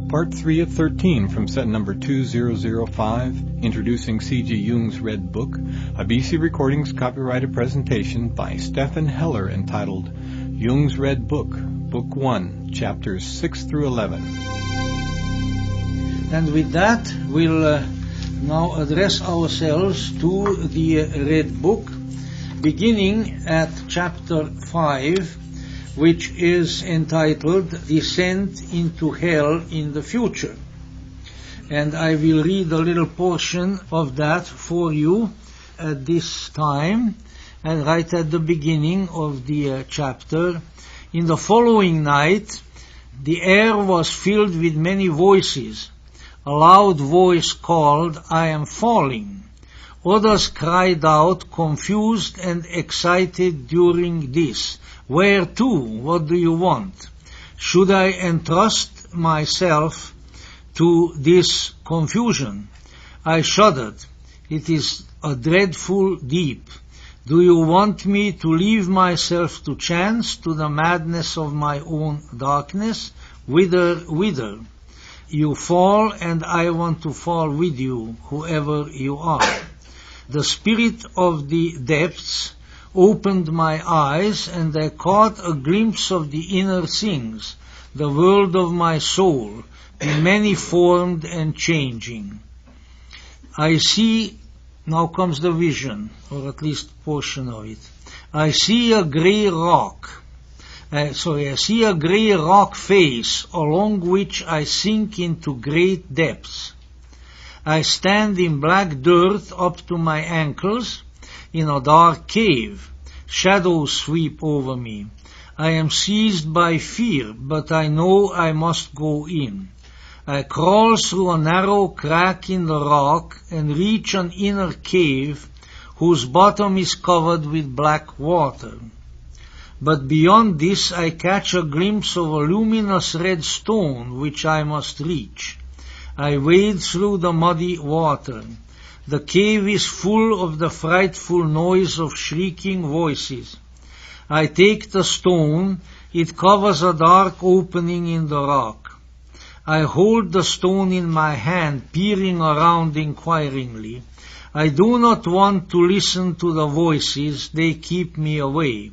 Part 3 of 13 from set number 2005, introducing C.G. Jung's Red Book, a BC Recordings copyrighted presentation by Stephan Hoeller entitled Jung's Red Book, Book 1, Chapters 6 through 11. And with that, we'll now address ourselves to the Red Book, beginning at Chapter 5, which is entitled Descent into Hell in the Future. And I will read a little portion of that for you at this time, and right at the beginning of the chapter. In the following night, the air was filled with many voices. A loud voice called, "I am falling." Others cried out, confused and excited during this. "Where to? What do you want?" Should I entrust myself to this confusion? I shuddered. It is a dreadful deep. Do you want me to leave myself to chance, to the madness of my own darkness? Whither? You fall, and I want to fall with you, whoever you are. The spirit of the depths opened my eyes, and I caught a glimpse of the inner things, the world of my soul, many-formed and changing. I see, now comes the vision, or at least portion of it. I see a grey rock. I see a grey rock face, along which I sink into great depths. I stand in black dirt up to my ankles, in a dark cave. Shadows sweep over me. I am seized by fear, but I know I must go in. I crawl through a narrow crack in the rock and reach an inner cave whose bottom is covered with black water. But beyond this I catch a glimpse of a luminous red stone which I must reach. I wade through the muddy water. The cave is full of the frightful noise of shrieking voices. I take the stone. It covers a dark opening in the rock. I hold the stone in my hand, peering around inquiringly. I do not want to listen to the voices. They keep me away.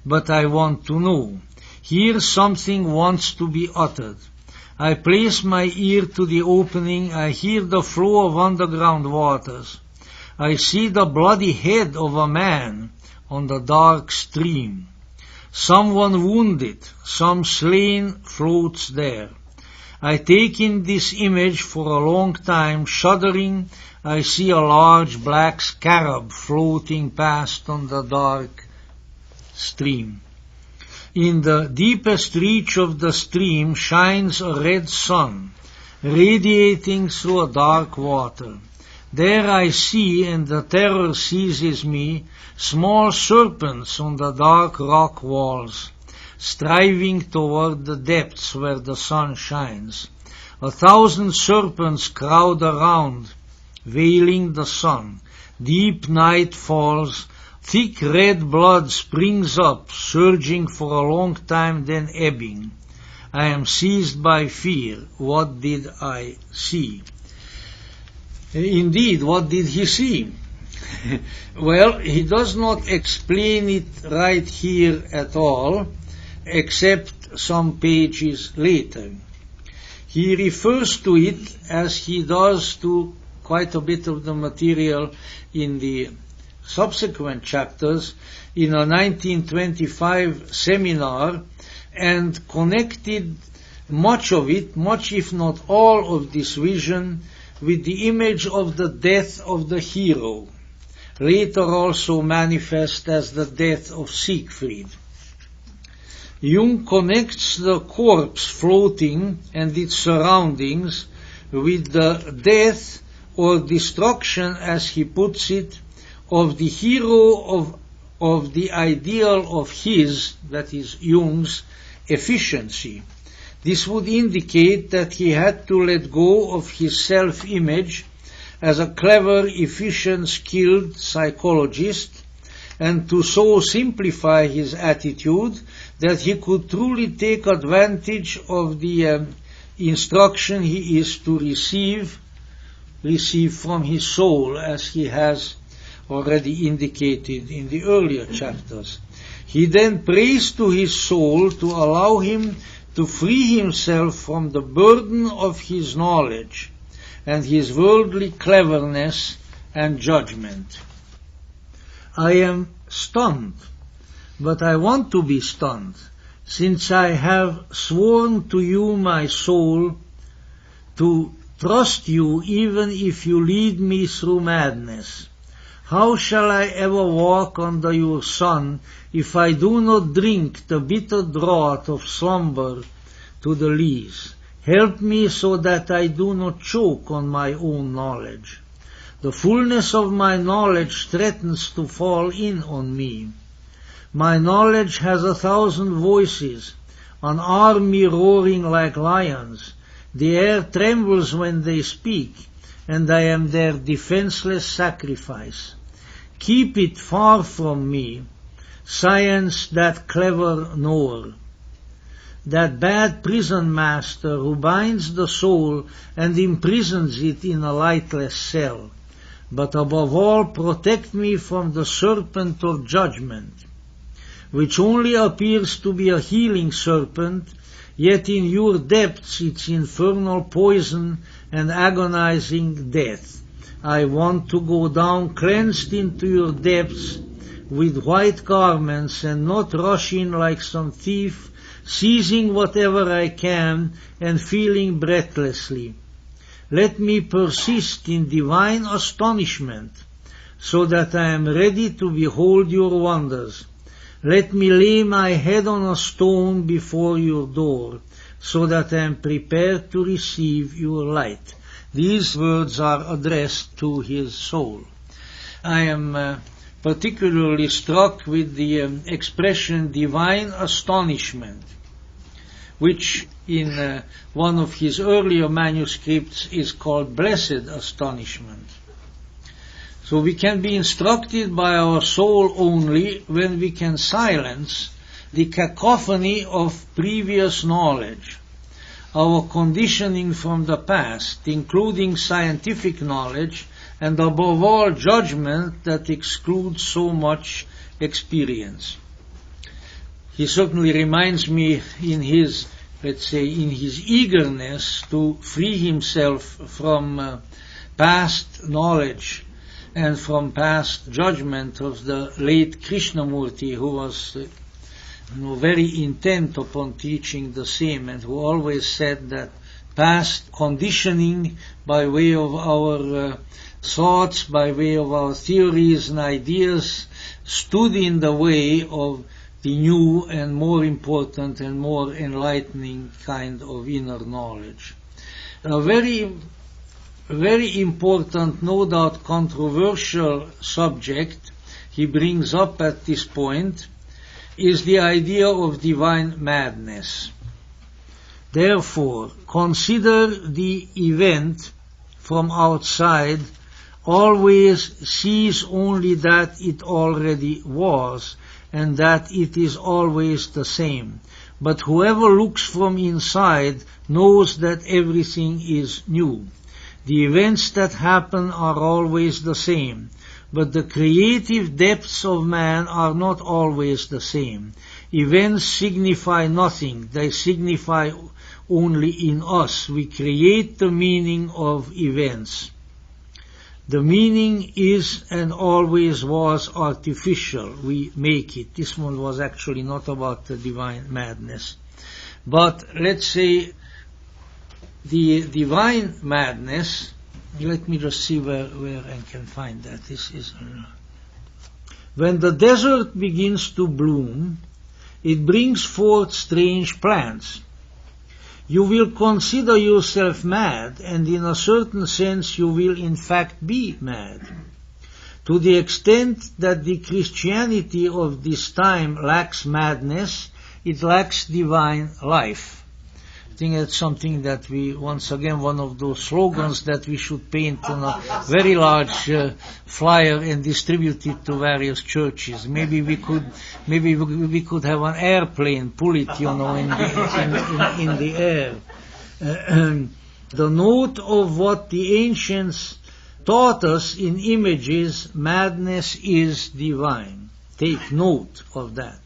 But I want to know. Here something wants to be uttered. I place my ear to the opening. I hear the flow of underground waters. I see the bloody head of a man on the dark stream. Someone wounded, some slain floats there. I take in this image for a long time, shuddering. I see a large black scarab floating past on the dark stream. In the deepest reach of the stream shines a red sun, radiating through a dark water. There I see, and the terror seizes me, small serpents on the dark rock walls, striving toward the depths where the sun shines. 1,000 serpents crowd around, veiling the sun. Deep night falls. Thick red blood springs up, surging for a long time, then ebbing. I am seized by fear. What did I see? Indeed, what did he see? Well, he does not explain it right here at all, except some pages later. He refers to it as he does to quite a bit of the material in the subsequent chapters in a 1925 seminar, and connected much of it, much if not all of this vision, with the image of the death of the hero, later also manifest as the death of Siegfried. Jung connects the corpse floating and its surroundings with the death or destruction, as he puts it, of the hero of the ideal of his, that is Jung's, efficiency. This would indicate that he had to let go of his self-image as a clever, efficient, skilled psychologist, and to so simplify his attitude that he could truly take advantage of the instruction he is to receive from his soul, as he has already indicated in the earlier chapters. He then prays to his soul to allow him to free himself from the burden of his knowledge and his worldly cleverness and judgment. I am stunned, but I want to be stunned, since I have sworn to you, my soul, to trust you even if you lead me through madness. How shall I ever walk under your sun if I do not drink the bitter draught of slumber to the lees? Help me so that I do not choke on my own knowledge. The fullness of my knowledge threatens to fall in on me. My knowledge has 1,000 voices, an army roaring like lions. The air trembles when they speak, and I am their defenseless sacrifice. Keep it far from me, science, that clever knower, that bad prison master who binds the soul and imprisons it in a lightless cell. But above all, protect me from the serpent of judgment, which only appears to be a healing serpent, yet in your depths its infernal poison and agonizing death. I want to go down cleansed into your depths with white garments and not rush in like some thief, seizing whatever I can and feeling breathlessly. Let me persist in divine astonishment, so that I am ready to behold your wonders. Let me lay my head on a stone before your door, so that I am prepared to receive your light. These words are addressed to his soul. I am particularly struck with the expression divine astonishment, which in one of his earlier manuscripts is called blessed astonishment. So we can be instructed by our soul only when we can silence the cacophony of previous knowledge, our conditioning from the past, including scientific knowledge, and above all judgment that excludes so much experience. He certainly reminds me in his, let's say, in his eagerness to free himself from past knowledge and from past judgment of the late Krishnamurti, who was very intent upon teaching the same, and who always said that past conditioning by way of our thoughts, by way of our theories and ideas, stood in the way of the new and more important and more enlightening kind of inner knowledge. A very important, no doubt controversial subject he brings up at this point is the idea of divine madness. Therefore, consider the event from outside, always sees only that it already was, and that it is always the same. But whoever looks from inside knows that everything is new. The events that happen are always the same, but the creative depths of man are not always the same. Events signify nothing, they signify only in us. We create the meaning of events. The meaning is and always was artificial. We make it. This one was actually not about the divine madness. But let's say the divine madness, let me just see where I can find that. This is when the desert begins to bloom, it brings forth strange plants. You will consider yourself mad, and in a certain sense you will in fact be mad. To the extent that the Christianity of this time lacks madness, it lacks divine life. I think that's something that we, once again, one of those slogans that we should paint on a very large flyer and distribute it to various churches. Maybe we could have an airplane pull it, in the air. The note of what the ancients taught us in images, madness is divine. Take note of that.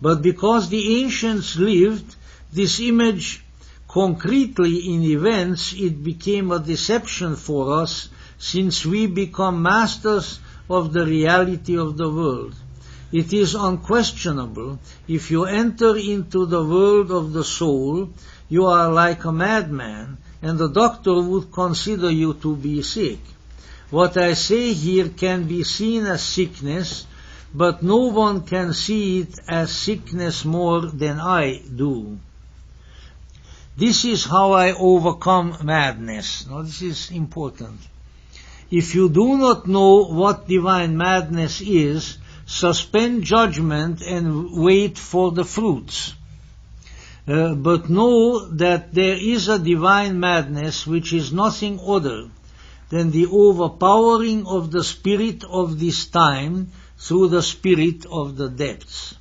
But because the ancients lived this image concretely in events, it became a deception for us, since we become masters of the reality of the world. It is unquestionable, if you enter into the world of the soul, you are like a madman, and the doctor would consider you to be sick. What I say here can be seen as sickness, but no one can see it as sickness more than I do. This is how I overcome madness. Now, this is important. If you do not know what divine madness is, suspend judgment and wait for the fruits. But know that there is a divine madness which is nothing other than the overpowering of the spirit of this time through the spirit of the depths.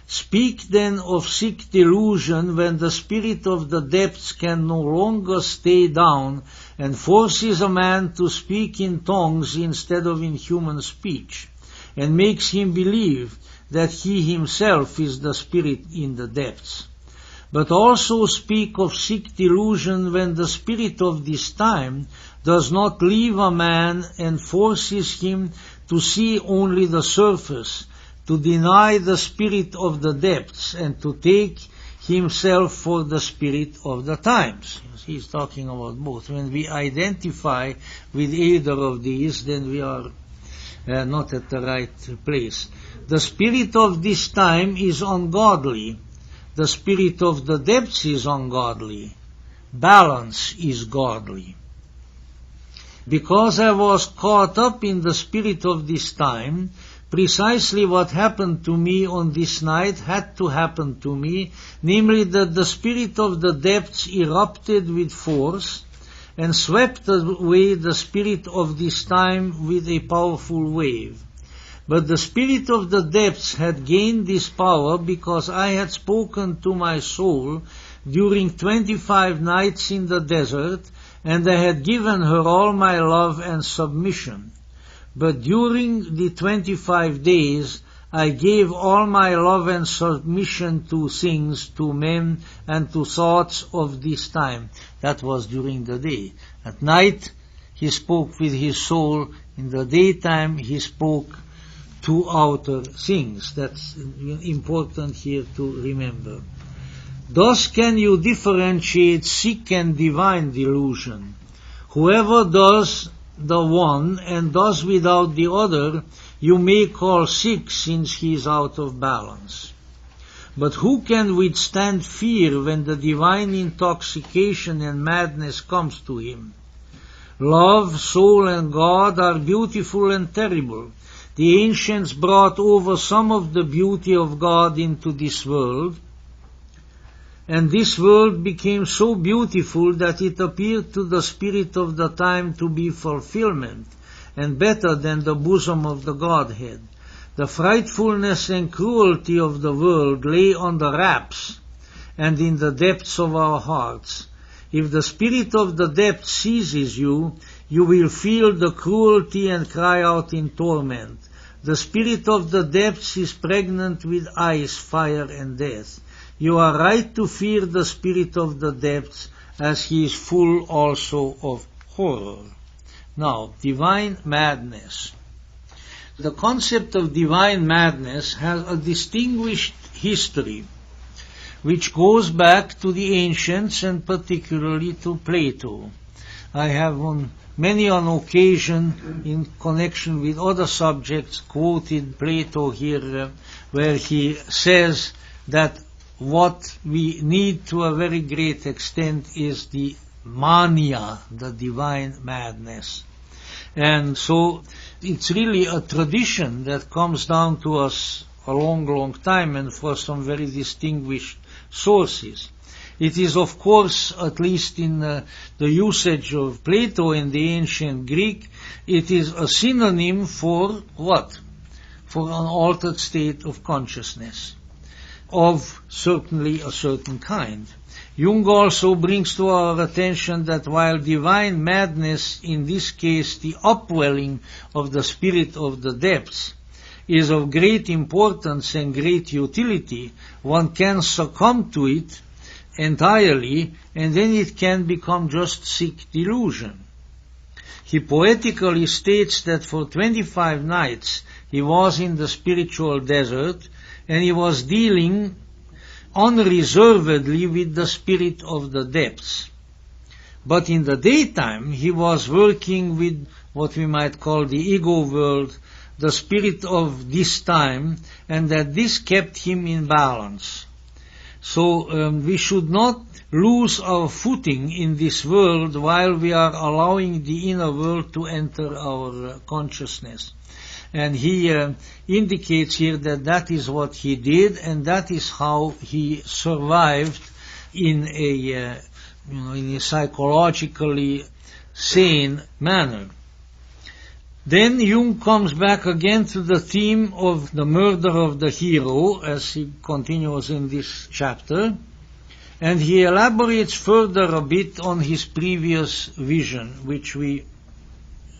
Speak then of sick delusion when the spirit of the depths can no longer stay down and forces a man to speak in tongues instead of in human speech, and makes him believe that he himself is the spirit in the depths. But also speak of sick delusion when the spirit of this time does not leave a man and forces him to see only the surface, to deny the spirit of the depths, and to take himself for the spirit of the times. He's talking about both. When we identify with either of these, then we are not at the right place. The spirit of this time is ungodly. The spirit of the depths is ungodly. Balance is godly. Because I was caught up in the spirit of this time, precisely what happened to me on this night had to happen to me, namely that the spirit of the depths erupted with force and swept away the spirit of this time with a powerful wave. But the spirit of the depths had gained this power because I had spoken to my soul during 25 nights in the desert, and I had given her all my love and submission. But during the 25 days, I gave all my love and submission to things, to men, and to thoughts of this time. That was during the day. At night, he spoke with his soul. In the daytime, he spoke to outer things. That's important here to remember. Thus can you differentiate sick and divine delusion. Whoever does the one and does without the other, you may call sick, since he is out of balance. But who can withstand fear when the divine intoxication and madness comes to him? Love, soul, and God are beautiful and terrible. The ancients brought over some of the beauty of God into this world, and this world became so beautiful that it appeared to the spirit of the time to be fulfillment, and better than the bosom of the Godhead. The frightfulness and cruelty of the world lay on the wraps and in the depths of our hearts. If the spirit of the depths seizes you, you will feel the cruelty and cry out in torment. The spirit of the depths is pregnant with ice, fire, and death. You are right to fear the spirit of the depths, as he is full also of horror. Now, divine madness. The concept of divine madness has a distinguished history, which goes back to the ancients and particularly to Plato. I have on many an occasion, in connection with other subjects, quoted Plato here, where he says that what we need to a very great extent is the mania, the divine madness. And so it's really a tradition that comes down to us a long, long time, and for some very distinguished sources. It is, of course, at least in the usage of Plato in the ancient Greek, it is a synonym for what? For an altered state of consciousness. of certainly a certain kind. Jung also brings to our attention that while divine madness, in this case the upwelling of the spirit of the depths, is of great importance and great utility, one can succumb to it entirely, and then it can become just sick delusion. He poetically states that for 25 nights he was in the spiritual desert, and he was dealing unreservedly with the spirit of the depths. But in the daytime he was working with what we might call the ego world, the spirit of this time, and that this kept him in balance. So we should not lose our footing in this world while we are allowing the inner world to enter our consciousness. And he indicates here that that is what he did, and that is how he survived in a psychologically sane manner. Then Jung comes back again to the theme of the murder of the hero, as he continues in this chapter, and he elaborates further a bit on his previous vision, which we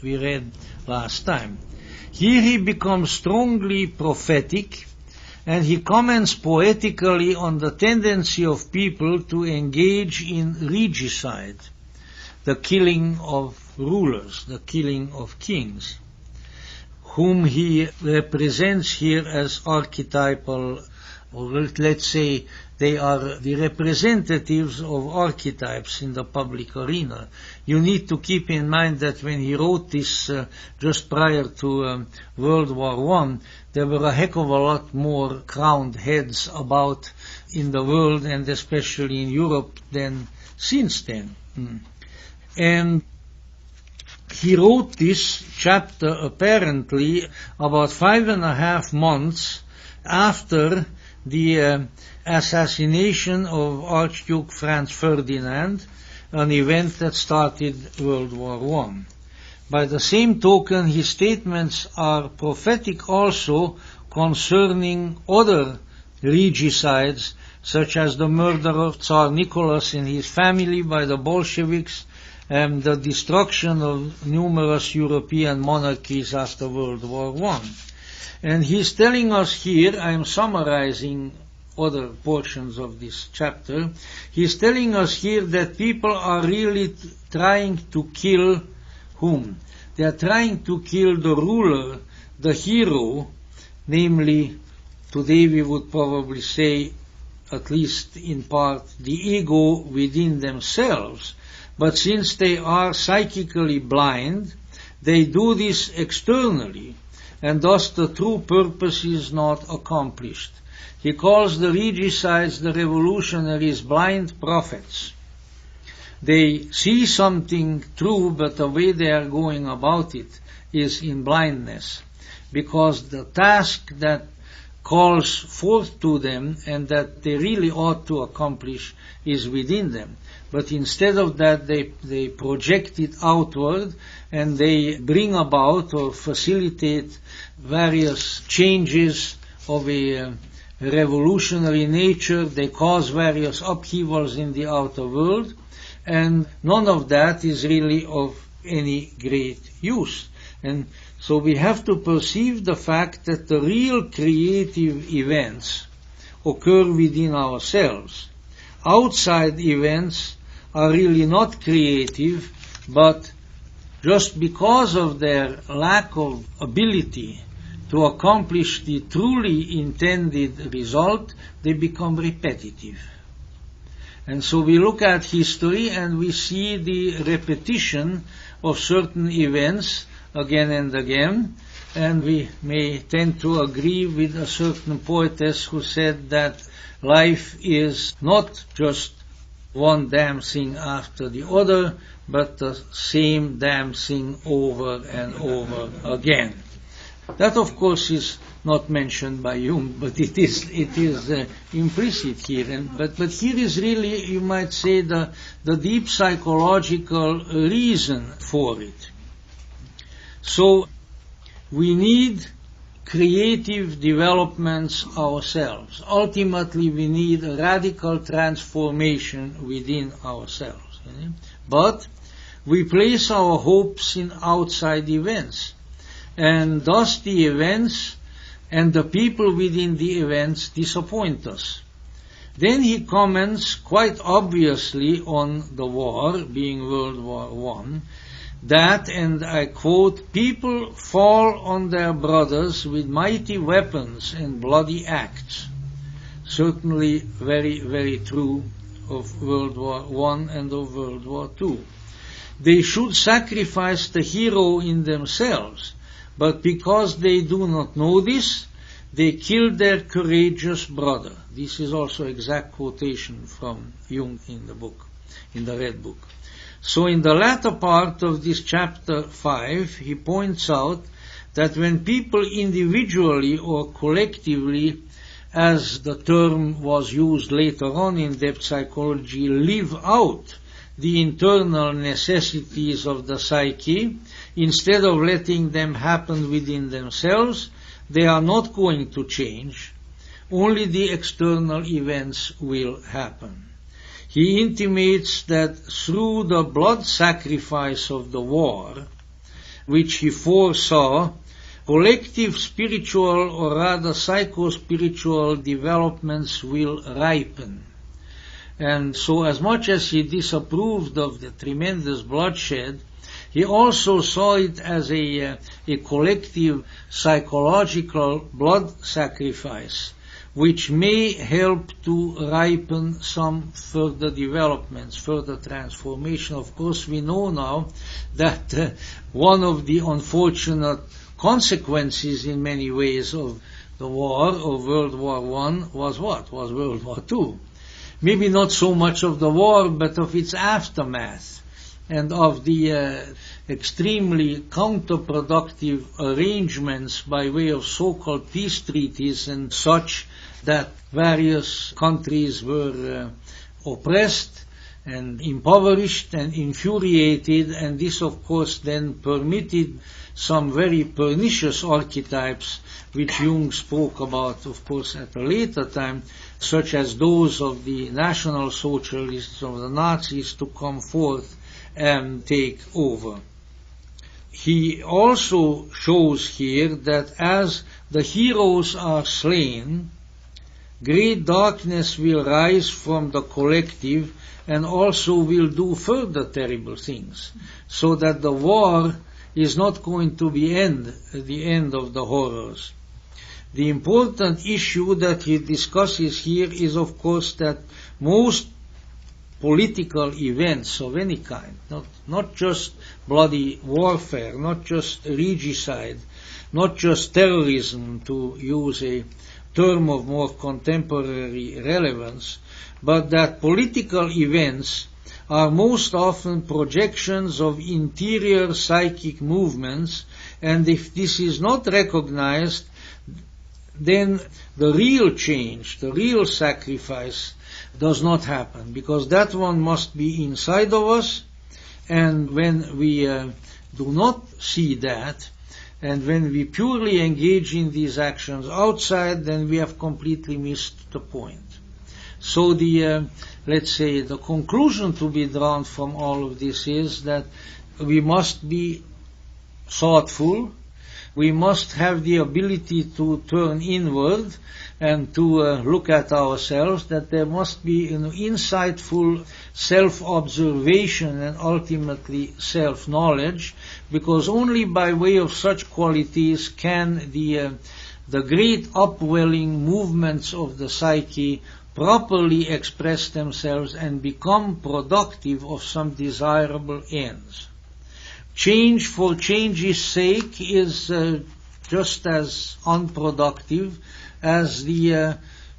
read last time. Here he becomes strongly prophetic, and he comments poetically on the tendency of people to engage in regicide, the killing of rulers, the killing of kings, whom he represents here as archetypal, or let's say they are the representatives of archetypes in the public arena. You need to keep in mind that when he wrote this just prior to World War I, there were a heck of a lot more crowned heads about in the world, and especially in Europe, than since then. And he wrote this chapter apparently about 5.5 months after the assassination of Archduke Franz Ferdinand, an event that started World War I. By the same token, his statements are prophetic also concerning other regicides, such as the murder of Tsar Nicholas and his family by the Bolsheviks, and the destruction of numerous European monarchies after World War I. And he's telling us here, I'm summarizing other portions of this chapter, he's telling us here that people are really trying to kill whom? They are trying to kill the ruler, the hero, namely, today we would probably say, at least in part, the ego within themselves. But since they are psychically blind, they do this externally, and thus the true purpose is not accomplished. He calls the regicides, the revolutionaries, blind prophets. They see something true, but the way they are going about it is in blindness, because the task that calls forth to them and that they really ought to accomplish is within them. But instead of that, they project it outward, and they bring about or facilitate various changes of a revolutionary nature. They cause various upheavals in the outer world, and none of that is really of any great use. And so we have to perceive the fact that the real creative events occur within ourselves. Outside events are really not creative, but just because of their lack of ability to accomplish the truly intended result, they become repetitive. And so we look at history and we see the repetition of certain events again and again, and we may tend to agree with a certain poetess who said that life is not just one damn thing after the other, but the same damn thing over and over again. That, of course, is not mentioned by Jung, but it is implicit here. But here is really, you might say, the deep psychological reason for it. So we need creative developments ourselves. Ultimately, we need a radical transformation within ourselves. But we place our hopes in outside events, and thus the events and the people within the events disappoint us. Then he comments quite obviously on the war, being World War I, that, and I quote, "People fall on their brothers with mighty weapons and bloody acts." Certainly very, very true of World War I and of World War II. They should sacrifice the hero in themselves, but because they do not know this, they kill their courageous brother. This is also exact quotation from Jung in the book, in the Red Book. So in the latter part of this chapter 5, he points out that when people individually or collectively, as the term was used later on in depth psychology, live out the internal necessities of the psyche, instead of letting them happen within themselves, they are not going to change. Only the external events will happen. He intimates that through the blood sacrifice of the war, which he foresaw, collective spiritual or rather psycho-spiritual developments will ripen. And so as much as he disapproved of the tremendous bloodshed, he also saw it as a collective psychological blood sacrifice, which may help to ripen some further developments, further transformation. Of course, we know now that one of the unfortunate consequences in many ways of the war, of World War I, was what? Was World War II. Maybe not so much of the war, but of its aftermath, and of the extremely counterproductive arrangements by way of so-called peace treaties and such, that various countries were oppressed and impoverished and infuriated, and this of course then permitted some very pernicious archetypes which Jung spoke about, of course, at a later time, such as those of the National Socialists, of the Nazis, to come forth and take over. He also shows here that as the heroes are slain, great darkness will rise from the collective and also will do further terrible things, so that the war is not going to be the end of the horrors. The important issue that he discusses here is, of course, that most political events of any kind, not just bloody warfare, not just regicide, not just terrorism, to use a term of more contemporary relevance, but that political events are most often projections of interior psychic movements, and if this is not recognized, then the real change, the real sacrifice does not happen, because that one must be inside of us, and when we do not see that, and when we purely engage in these actions outside, then we have completely missed the point. So let's say, the conclusion to be drawn from all of this is that we must be thoughtful, we must have the ability to turn inward and to look at ourselves, that there must be insightful self-observation and ultimately self-knowledge, because only by way of such qualities can the great upwelling movements of the psyche properly express themselves and become productive of some desirable ends. Change for change's sake is just as unproductive as the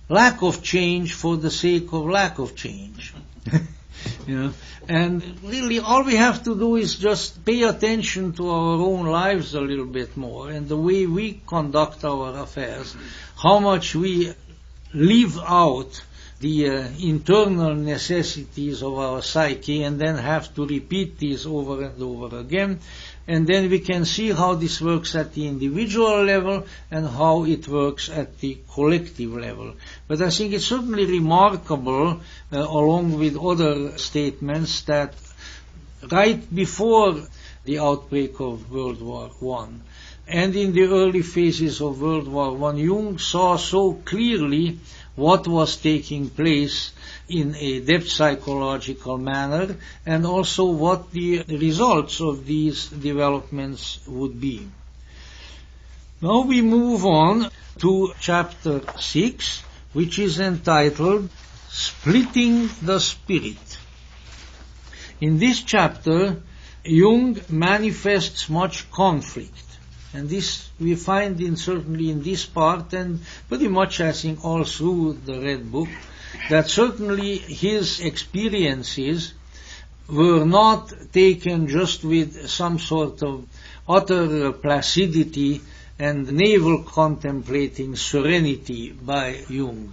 lack of change for the sake of lack of change. And really all we have to do is just pay attention to our own lives a little bit more, and the way we conduct our affairs, how much we live out the internal necessities of our psyche and then have to repeat these over and over again. And then we can see how this works at the individual level and how it works at the collective level. But I think it's certainly remarkable, along with other statements, that right before the outbreak of World War I and in the early phases of World War I, Jung saw so clearly what was taking place in a depth psychological manner, and also what the results of these developments would be. Now we move on to chapter 6, which is entitled Splitting the Spirit. In this chapter, Jung manifests much conflict. And this we find certainly in this part, and pretty much I think all through the Red Book, that certainly his experiences were not taken just with some sort of utter placidity and navel contemplating serenity by Jung,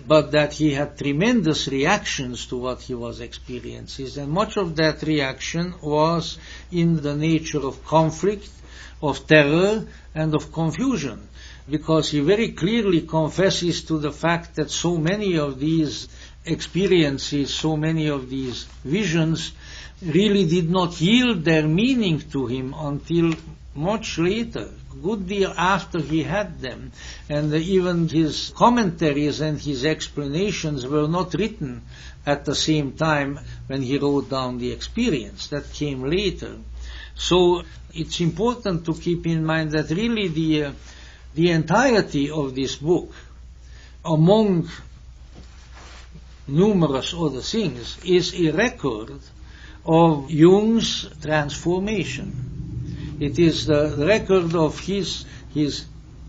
but that he had tremendous reactions to what he was experiencing, and much of that reaction was in the nature of conflict, of terror, and of confusion, because he very clearly confesses to the fact that so many of these experiences, so many of these visions really did not yield their meaning to him until much later, a good deal after he had them. And even his commentaries and his explanations were not written at the same time when he wrote down the experience. That came later. So it's important to keep in mind that really the entirety of this book, among numerous other things, is a record of Jung's transformation. It is the record of his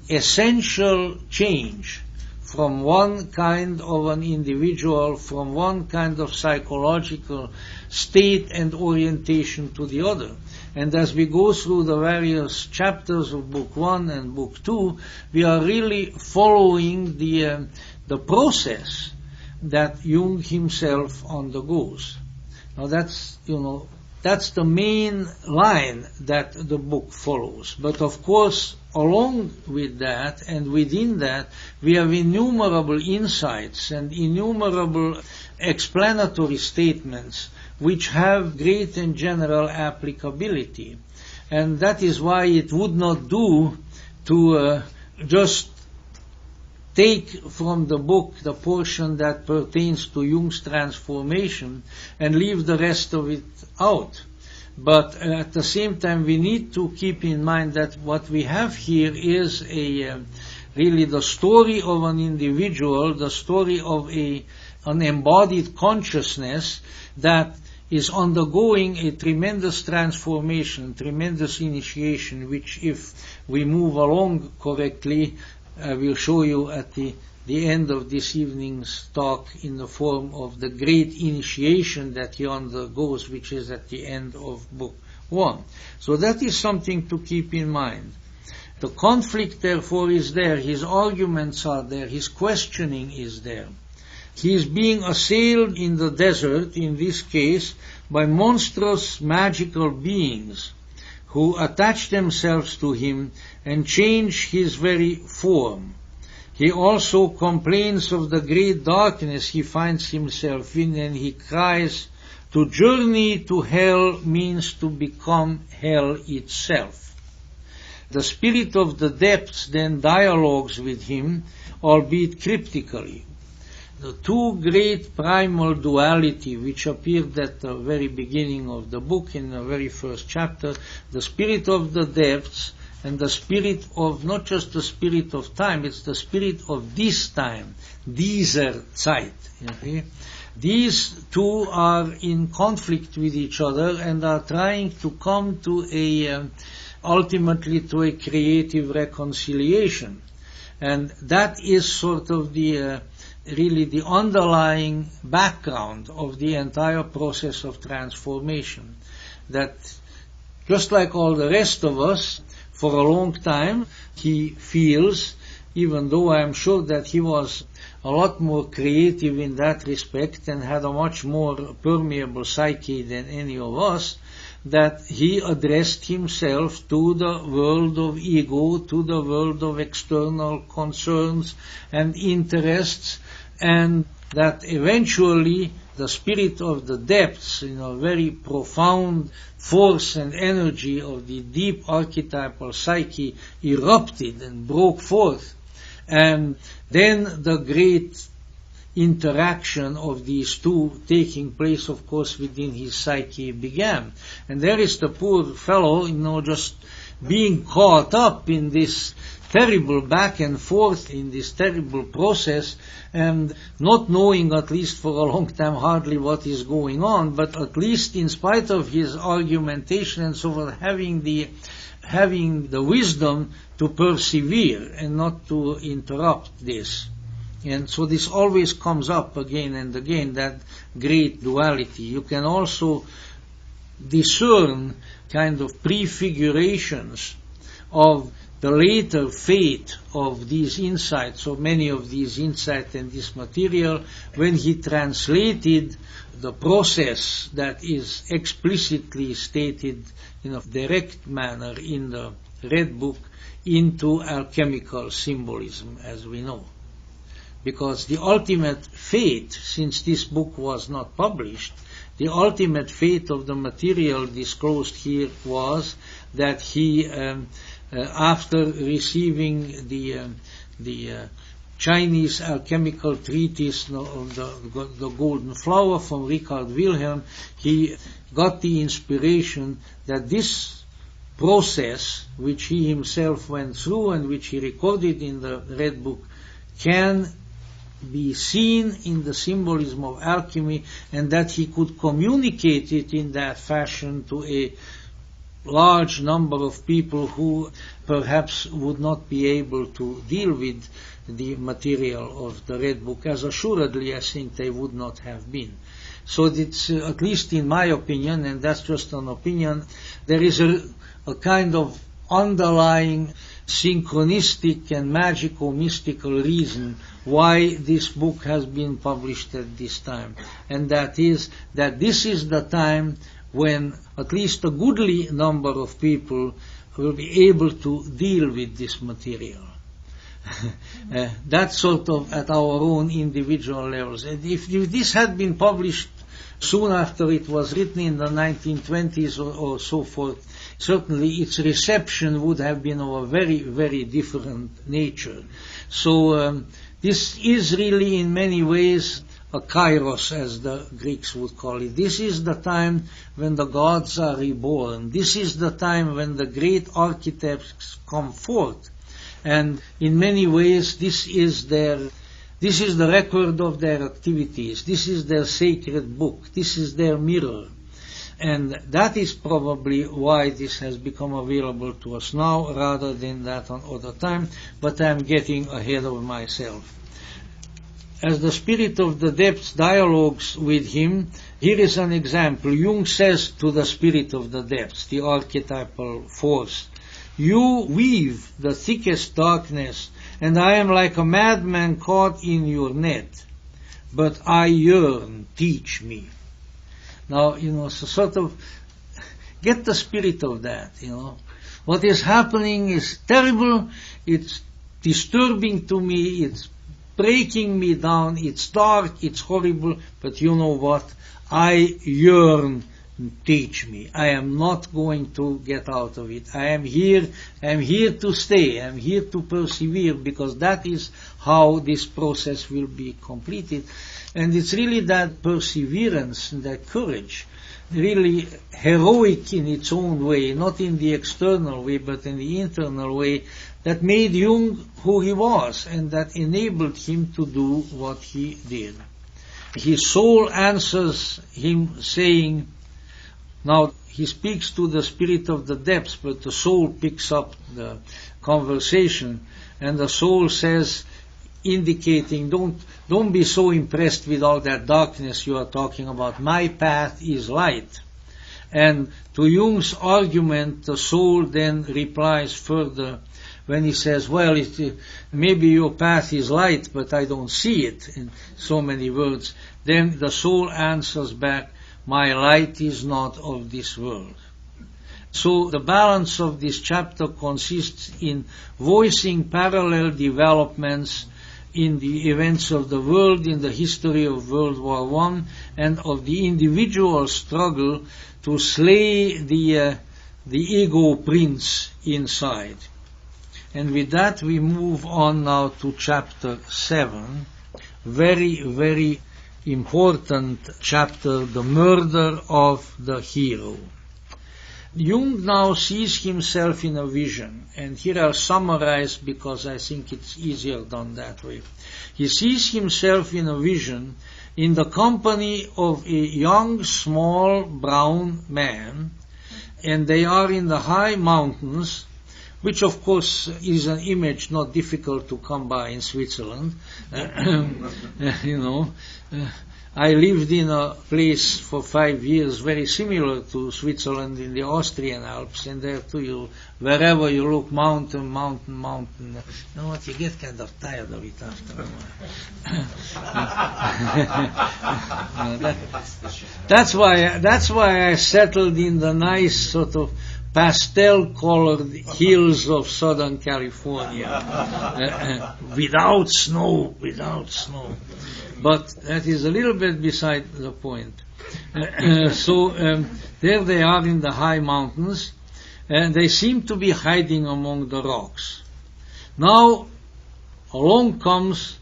essential change from one kind of an individual, from one kind of psychological state and orientation to the other. And as we go through the various chapters of Book 1 and Book 2, we are really following the process that Jung himself undergoes. Now that's the main line that the book follows. But of course, along with that and within that, we have innumerable insights and innumerable explanatory statements which have great and general applicability. And that is why it would not do to just take from the book the portion that pertains to Jung's transformation and leave the rest of it out. But at the same time, we need to keep in mind that what we have here is really the story of an individual, the story of an embodied consciousness that is undergoing a tremendous transformation, tremendous initiation, which if we move along correctly, I will show you at the end of this evening's talk in the form of the great initiation that he undergoes, which is at the end of Book 1. So that is something to keep in mind. The conflict, therefore, is there. His arguments are there. His questioning is there. He is being assailed in the desert, in this case, by monstrous magical beings who attach themselves to him and change his very form. He also complains of the great darkness he finds himself in, and he cries, "To journey to hell means to become hell itself." The spirit of the depths then dialogues with him, albeit cryptically. The two great primal duality which appeared at the very beginning of the book, in the very first chapter, the spirit of the depths and the spirit of, not just the spirit of time, it's the spirit of this time, dieser Zeit. Okay? These two are in conflict with each other and are trying to come to ultimately to a creative reconciliation. And that is sort of really the underlying background of the entire process of transformation. That just like all the rest of us, for a long time, he feels even though I am sure that he was a lot more creative in that respect and had a much more permeable psyche than any of us, that he addressed himself to the world of ego, to the world of external concerns and interests, and that eventually the spirit of the depths, very profound force and energy of the deep archetypal psyche erupted and broke forth. And then the great interaction of these two taking place, of course, within his psyche began. And there is the poor fellow, just being caught up in this terrible back and forth, in this terrible process, and not knowing, at least for a long time, hardly what is going on, but at least in spite of his argumentation and so forth, having the wisdom to persevere and not to interrupt this. And so this always comes up again and again, that great duality. You can also discern kind of prefigurations of the later fate of these insights, of many of these insights and this material, when he translated the process that is explicitly stated in a direct manner in the Red Book into alchemical symbolism, as we know. Because the ultimate fate, since this book was not published, the ultimate fate of the material disclosed here was that he, after receiving the Chinese alchemical treatise of the Golden Flower from Richard Wilhelm, he got the inspiration that this process, which he himself went through and which he recorded in the Red Book, can be seen in the symbolism of alchemy, and that he could communicate it in that fashion to a large number of people who perhaps would not be able to deal with the material of the Red Book, as assuredly I think they would not have been. So it's, at least in my opinion, and that's just an opinion, there is a kind of underlying synchronistic and magical mystical reason why this book has been published at this time, and that is that this is the time when at least a goodly number of people will be able to deal with this material. That's sort of at our own individual levels. And if this had been published soon after it was written in the 1920s or so forth, certainly its reception would have been of a very, very different nature. So this is really in many ways a kairos, as the Greeks would call it. This is the time when the gods are reborn. This is the time when the great architects come forth. And in many ways this is the record of their activities. This is their sacred book. This is their mirror. And that is probably why this has become available to us now rather than that on other time, but I'm getting ahead of myself. As the spirit of the depths dialogues with him, here is an example. Jung says to the spirit of the depths, the archetypal force, "You weave the thickest darkness, and I am like a madman caught in your net, but I yearn, teach me." Now, so sort of get the spirit of that, What is happening is terrible, it's disturbing to me, it's breaking me down, it's dark, it's horrible, but you know what? I yearn, teach me. I am not going to get out of it. I am here to stay, I am here to persevere, because that is how this process will be completed. And it's really that perseverance and that courage, really heroic in its own way, not in the external way, but in the internal way, that made Jung who he was, and that enabled him to do what he did. His soul answers him saying, now he speaks to the spirit of the depths, but the soul picks up the conversation, and the soul says, indicating, don't be so impressed with all that darkness you are talking about. My path is light. And to Jung's argument, the soul then replies further, when he says, well, maybe your path is light, but I don't see it, in so many words, then the soul answers back, my light is not of this world. So the balance of this chapter consists in voicing parallel developments in the events of the world, in the history of World War I, and of the individual struggle to slay the ego prince inside. And with that we move on now to chapter 7, very, very important chapter, the murder of the hero. Jung now sees himself in a vision, and here I'll summarize because I think it's easier done that way. He sees himself in a vision in the company of a young, small, brown man, and they are in the high mountains, which of course is an image not difficult to come by in Switzerland. I lived in a place for 5 years very similar to Switzerland in the Austrian Alps, and there too, wherever you look, mountain. You know what, you get kind of tired of it after a while. That's why I settled in the nice sort of pastel-colored hills of Southern California, without snow. But that is a little bit beside the point. So there they are in the high mountains, and they seem to be hiding among the rocks. Now, along comes,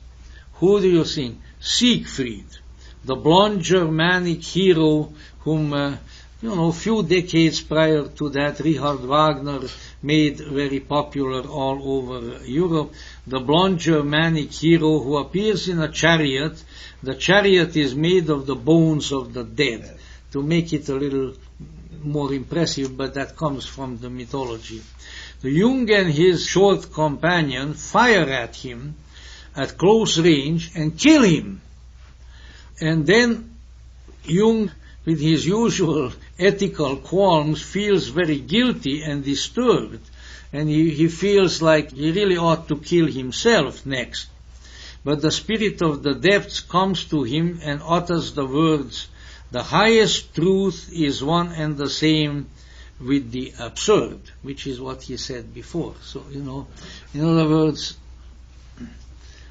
who do you think? Siegfried, the blonde Germanic hero whom, a few decades prior to that, Richard Wagner made very popular all over Europe. The blonde Germanic hero who appears in a chariot. The chariot is made of the bones of the dead, to make it a little more impressive, but that comes from the mythology. The Jung and his short companion fire at him at close range and kill him. And then Jung, with his usual ethical qualms, feels very guilty and disturbed, and he feels like he really ought to kill himself next. But the spirit of the depths comes to him and utters the words, the highest truth is one and the same with the absurd, which is what he said before. So, in other words,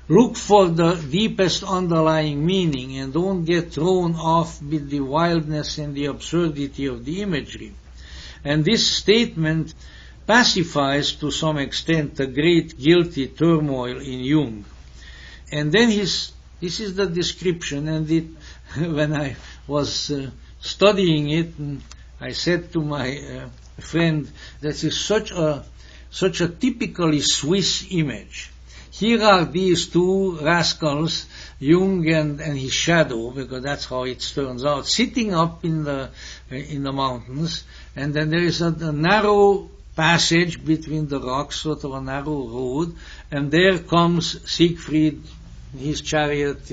look for the deepest underlying meaning and don't get thrown off with the wildness and the absurdity of the imagery. And this statement pacifies to some extent the great guilty turmoil in Jung. And then this is the description, and when I was studying it, I said to my friend, that is such a typically Swiss image. Here are these two rascals, Jung and his shadow, because that's how it turns out, sitting up in the mountains, and then there is a narrow passage between the rocks, sort of a narrow road, and there comes Siegfried, his chariot,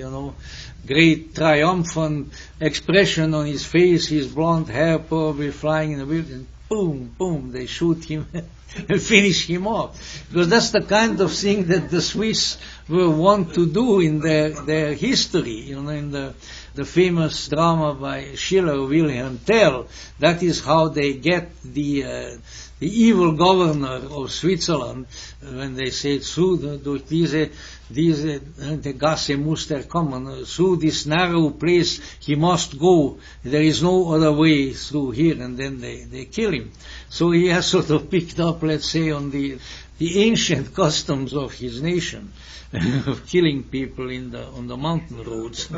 great triumphant expression on his face, his blonde hair probably flying in the wind, and boom, boom, they shoot him and finish him off. Because that's the kind of thing that the Swiss were wont to do in their history, in the famous drama by Schiller, Wilhelm Tell. That is how they get the evil governor of Switzerland, when they say, through the Gasse muss er kommen, through this narrow place he must go, there is no other way through here, and then they kill him. So he has sort of picked up, let's say, on the ancient customs of his nation, of killing people on the mountain roads.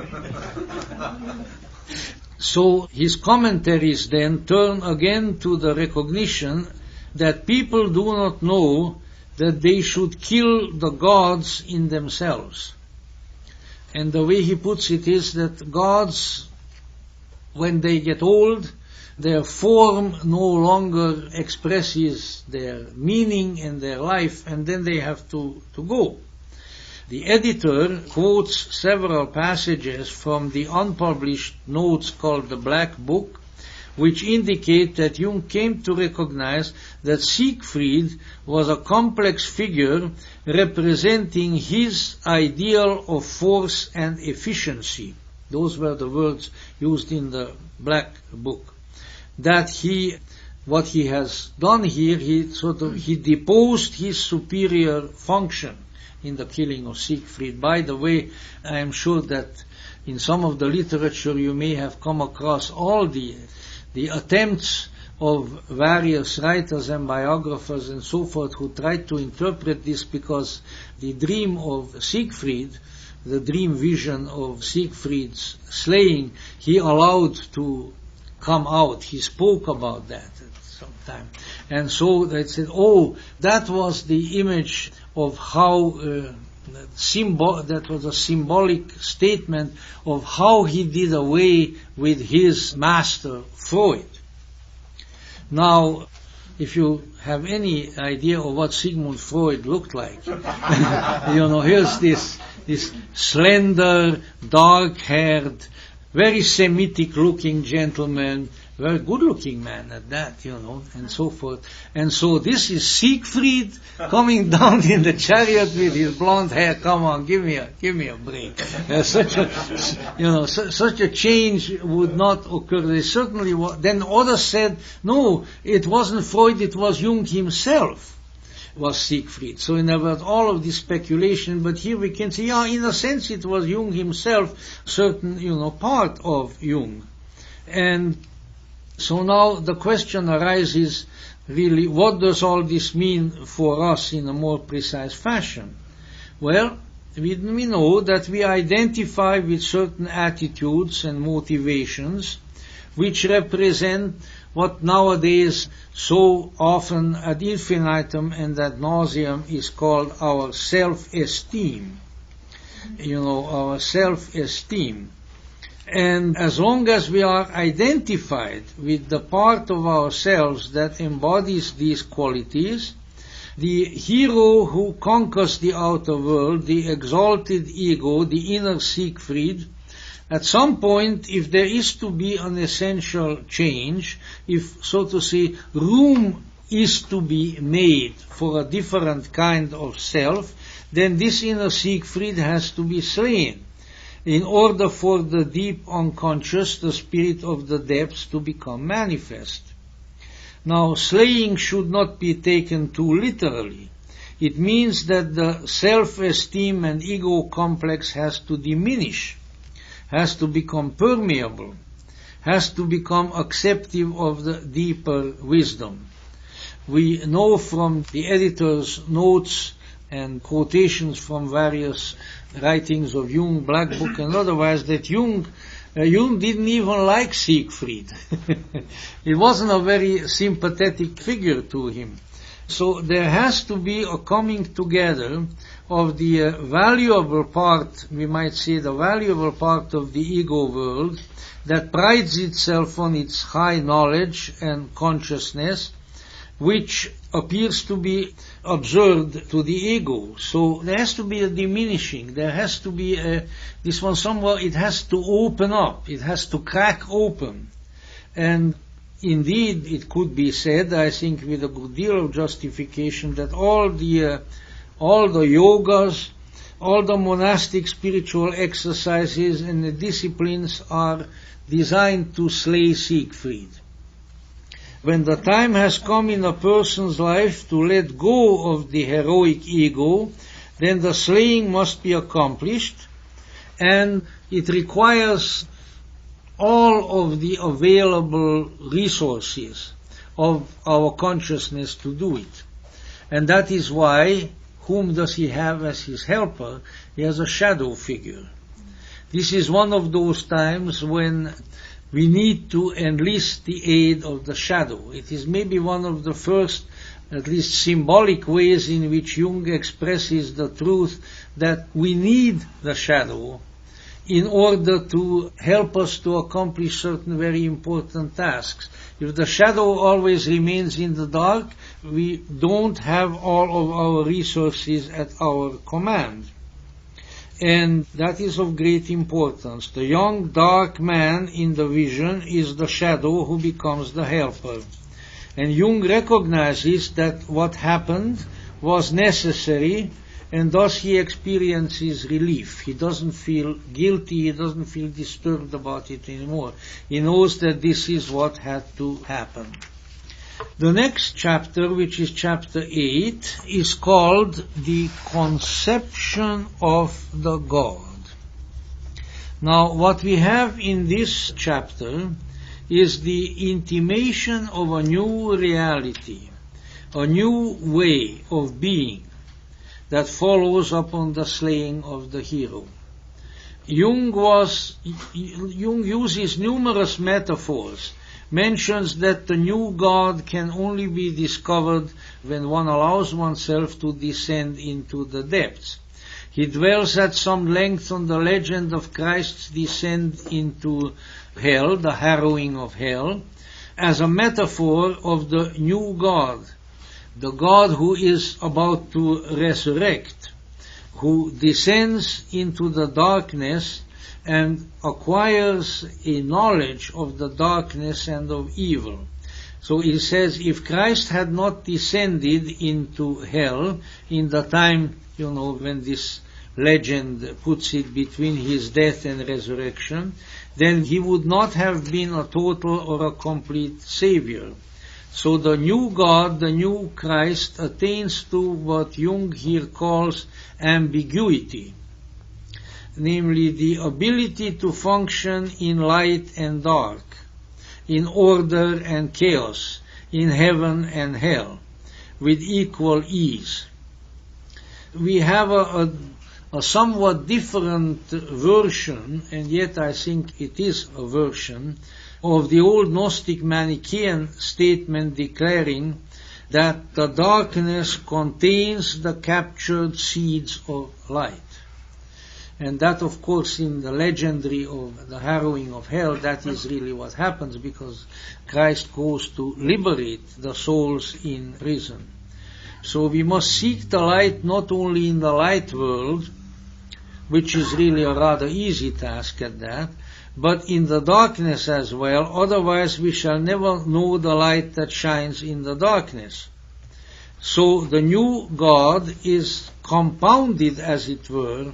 So his commentaries then turn again to the recognition that people do not know that they should kill the gods in themselves. And the way he puts it is that gods, when they get old, their form no longer expresses their meaning and their life, and then they have to go. The editor quotes several passages from the unpublished notes called the Black Book, which indicate that Jung came to recognize that Siegfried was a complex figure representing his ideal of force and efficiency. Those were the words used in the Black Book. That what he has done here, he deposed his superior function in the killing of Siegfried. By the way, I am sure that in some of the literature you may have come across all the attempts of various writers and biographers and so forth who tried to interpret this, because the dream of Siegfried, the dream vision of Siegfried's slaying, he allowed to come out. He spoke about that at some time. And so they said, that was the image of how that was a symbolic statement of how he did away with his master Freud. Now, if you have any idea of what Sigmund Freud looked like, here's this slender, dark-haired, very Semitic-looking gentleman, very good-looking man at that, and so forth. And so this is Siegfried coming down in the chariot with his blonde hair. Come on, give me a break. Such a change would not occur. They certainly then others said, no, it wasn't Freud, it was Jung himself was Siegfried. So in other words, all of this speculation, but here we can see, in a sense it was Jung himself, certain, part of Jung. And so now the question arises, really, what does all this mean for us in a more precise fashion? Well, we know that we identify with certain attitudes and motivations which represent what nowadays so often ad infinitum and ad nauseam is called our self-esteem. Our self-esteem. And as long as we are identified with the part of ourselves that embodies these qualities, the hero who conquers the outer world, the exalted ego, the inner Siegfried, at some point, if there is to be an essential change, if, so to say, room is to be made for a different kind of self, then this inner Siegfried has to be slain in order for the deep unconscious, the spirit of the depths, to become manifest. Now, slaying should not be taken too literally. It means that the self-esteem and ego complex has to diminish, has to become permeable, has to become acceptive of the deeper wisdom. We know from the editor's notes and quotations from various writings of Jung, Black Book and otherwise, that Jung didn't even like Siegfried. It wasn't a very sympathetic figure to him. So there has to be a coming together of the valuable part, we might say the valuable part of the ego world that prides itself on its high knowledge and consciousness, which appears to be absurd to the ego. So there has to be a diminishing, there has to be this one somewhere, it has to open up, it has to crack open. And indeed, it could be said, I think with a good deal of justification, that all the yogas, all the monastic spiritual exercises and the disciplines are designed to slay Siegfried. When the time has come in a person's life to let go of the heroic ego, then the slaying must be accomplished, and it requires all of the available resources of our consciousness to do it. And that is why, whom does he have as his helper? He has a shadow figure. This is one of those times when we need to enlist the aid of the shadow. It is maybe one of the first, at least symbolic ways in which Jung expresses the truth that we need the shadow in order to help us to accomplish certain very important tasks. If the shadow always remains in the dark, we don't have all of our resources at our command. And that is of great importance. The young dark man in the vision is the shadow who becomes the helper. And Jung recognizes that what happened was necessary, and thus he experiences relief. He doesn't feel guilty, he doesn't feel disturbed about it anymore. He knows that this is what had to happen. The next chapter, which is chapter 8, is called The Conception of the God. Now, what we have in this chapter is the intimation of a new reality, a new way of being that follows upon the slaying of the hero. Jung uses numerous metaphors, mentions that the new God can only be discovered when one allows oneself to descend into the depths. He dwells at some length on the legend of Christ's descent into hell, the harrowing of hell, as a metaphor of the new God, the God who is about to resurrect, who descends into the darkness and acquires a knowledge of the darkness and of evil. So he says, if Christ had not descended into hell in the time, when this legend puts it between his death and resurrection, then he would not have been a total or a complete Savior. So the new God, the new Christ, attains to what Jung here calls ambiguity, namely the ability to function in light and dark, in order and chaos, in heaven and hell, with equal ease. We have a somewhat different version, and yet I think it is a version, of the old Gnostic Manichaean statement declaring that the darkness contains the captured seeds of light. And that, of course, in the legendary of the harrowing of hell, that is really what happens, because Christ goes to liberate the souls in prison. So we must seek the light not only in the light world, which is really a rather easy task at that, but in the darkness as well, otherwise we shall never know the light that shines in the darkness. So the new God is compounded, as it were,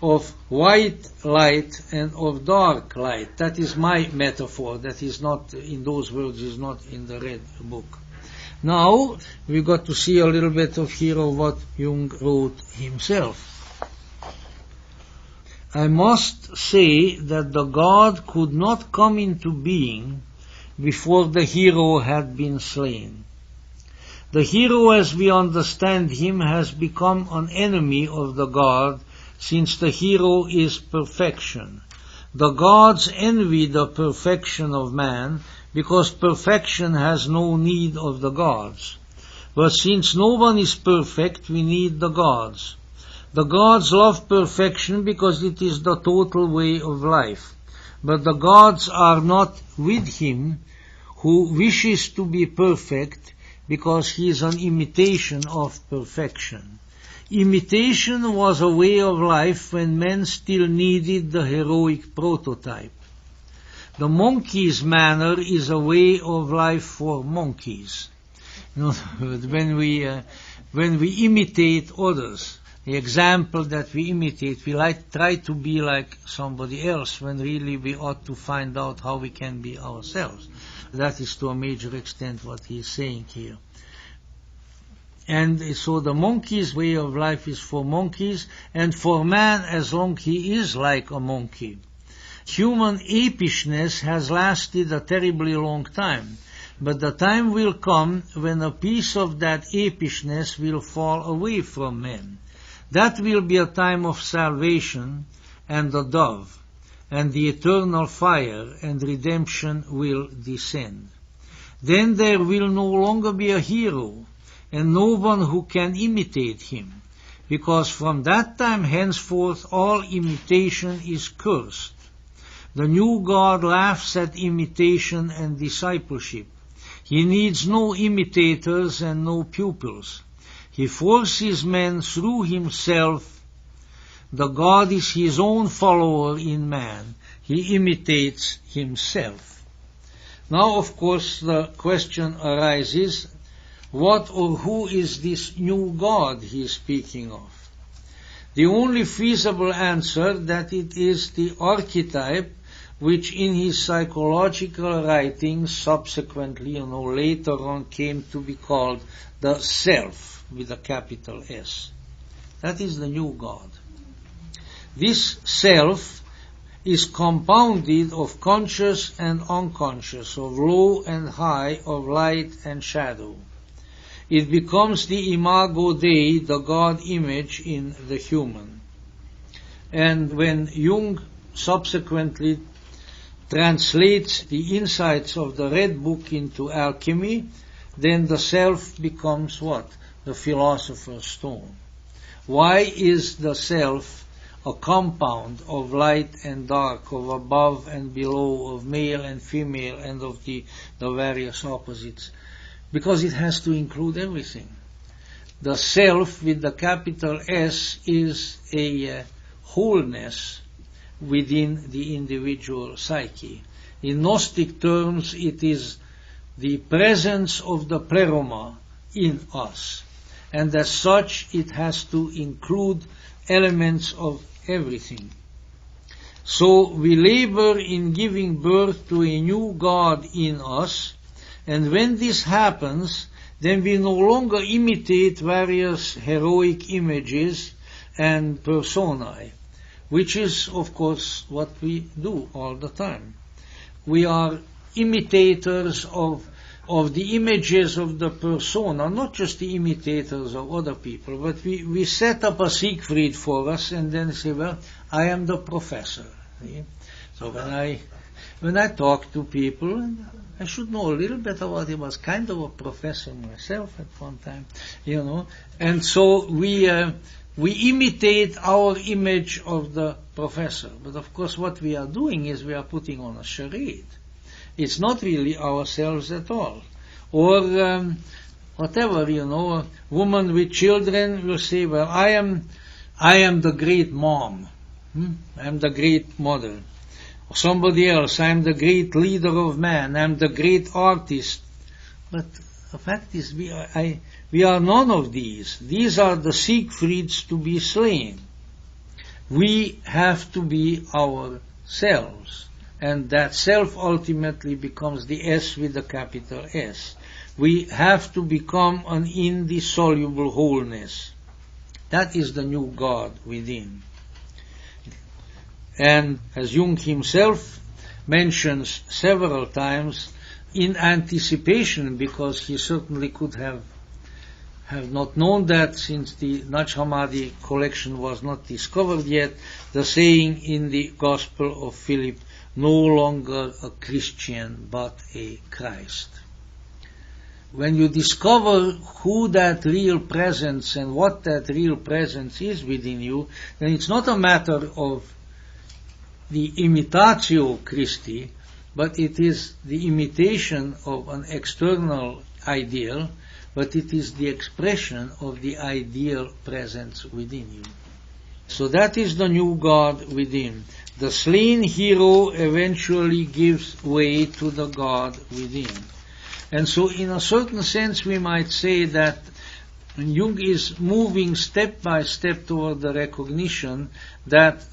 of white light and of dark light. That is my metaphor. That is not in those words, is not in the red book. Now we got to see a little bit of here of what Jung wrote himself. I must say that the God could not come into being before the hero had been slain. The hero, as we understand him, has become an enemy of the God, since the hero is perfection. The gods envy the perfection of man, because perfection has no need of the gods. But since no one is perfect, we need the gods. The gods love perfection because it is the total way of life. But the gods are not with him who wishes to be perfect, because he is an imitation of perfection. Imitation was a way of life when men still needed the heroic prototype. The monkey's manner is a way of life for monkeys. When we imitate others, the example that we imitate, we try to be like somebody else, when really we ought to find out how we can be ourselves. That is to a major extent what he is saying here. And so the monkey's way of life is for monkeys, and for man as long he is like a monkey. Human apishness has lasted a terribly long time, but the time will come when a piece of that apishness will fall away from men. That will be a time of salvation and the dove, and the eternal fire and redemption will descend. Then there will no longer be a hero, and no one who can imitate him, because from that time henceforth all imitation is cursed. The new God laughs at imitation and discipleship. He needs no imitators and no pupils. He forces men through himself the God is his own follower in man. He imitates himself. Now, of course, the question arises, what or who is this new God he is speaking of? The only feasible answer that it is the archetype which in his psychological writings subsequently, later on came to be called the Self with a capital S. That is the new God. This Self is compounded of conscious and unconscious, of low and high, of light and shadow. It becomes the imago Dei, the God image in the human. And when Jung subsequently translates the insights of the Red Book into alchemy, then the Self becomes what? The philosopher's stone. Why is the Self a compound of light and dark, of above and below, of male and female, and of the various opposites? Because it has to include everything. The Self with the capital S is a wholeness within the individual psyche. In Gnostic terms, it is the presence of the pleroma in us. And as such, it has to include elements of everything. So we labor in giving birth to a new God in us, and when this happens, then we no longer imitate various heroic images and personae, which is, of course, what we do all the time. We are imitators of the images of the persona, not just the imitators of other people, but we set up a Siegfried for us and then say, well, I am the professor. See? So when I talk to people, I should know a little bit about it. I was kind of a professor myself at one time, and so we imitate our image of the professor. But of course what we are doing is we are putting on a charade. It's not really ourselves at all. Or whatever, a woman with children will say, well, I am the great mom. I am the great mother. Or somebody else, I am the great leader of man. I am the great artist. But the fact is, we are none of these. These are the Siegfrieds to be slain. We have to be ourselves. And that self ultimately becomes the S with the capital S. We have to become an indissoluble wholeness. That is the new God within. And as Jung himself mentions several times, in anticipation, because he certainly could have not known that since the Naj Hammadi collection was not discovered yet, the saying in the Gospel of Philip, no longer a Christian but a Christ. When you discover who that real presence and what that real presence is within you, then it's not a matter of the imitatio Christi, but it is the imitation of an external ideal, but it is the expression of the ideal presence within you. So that is the new God within. The slain hero eventually gives way to the God within. And so in a certain sense we might say that Jung is moving step by step toward the recognition that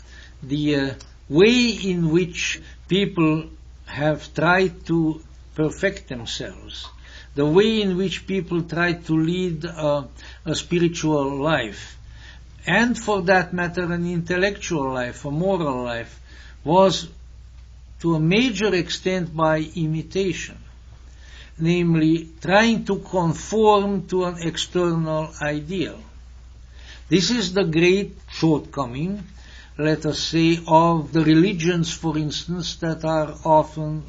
the way in which people have tried to perfect themselves, the way in which people try to lead a spiritual life, and for that matter an intellectual life, a moral life, was to a major extent by imitation, namely trying to conform to an external ideal. This is the great shortcoming, let us say, of the religions, for instance, that are often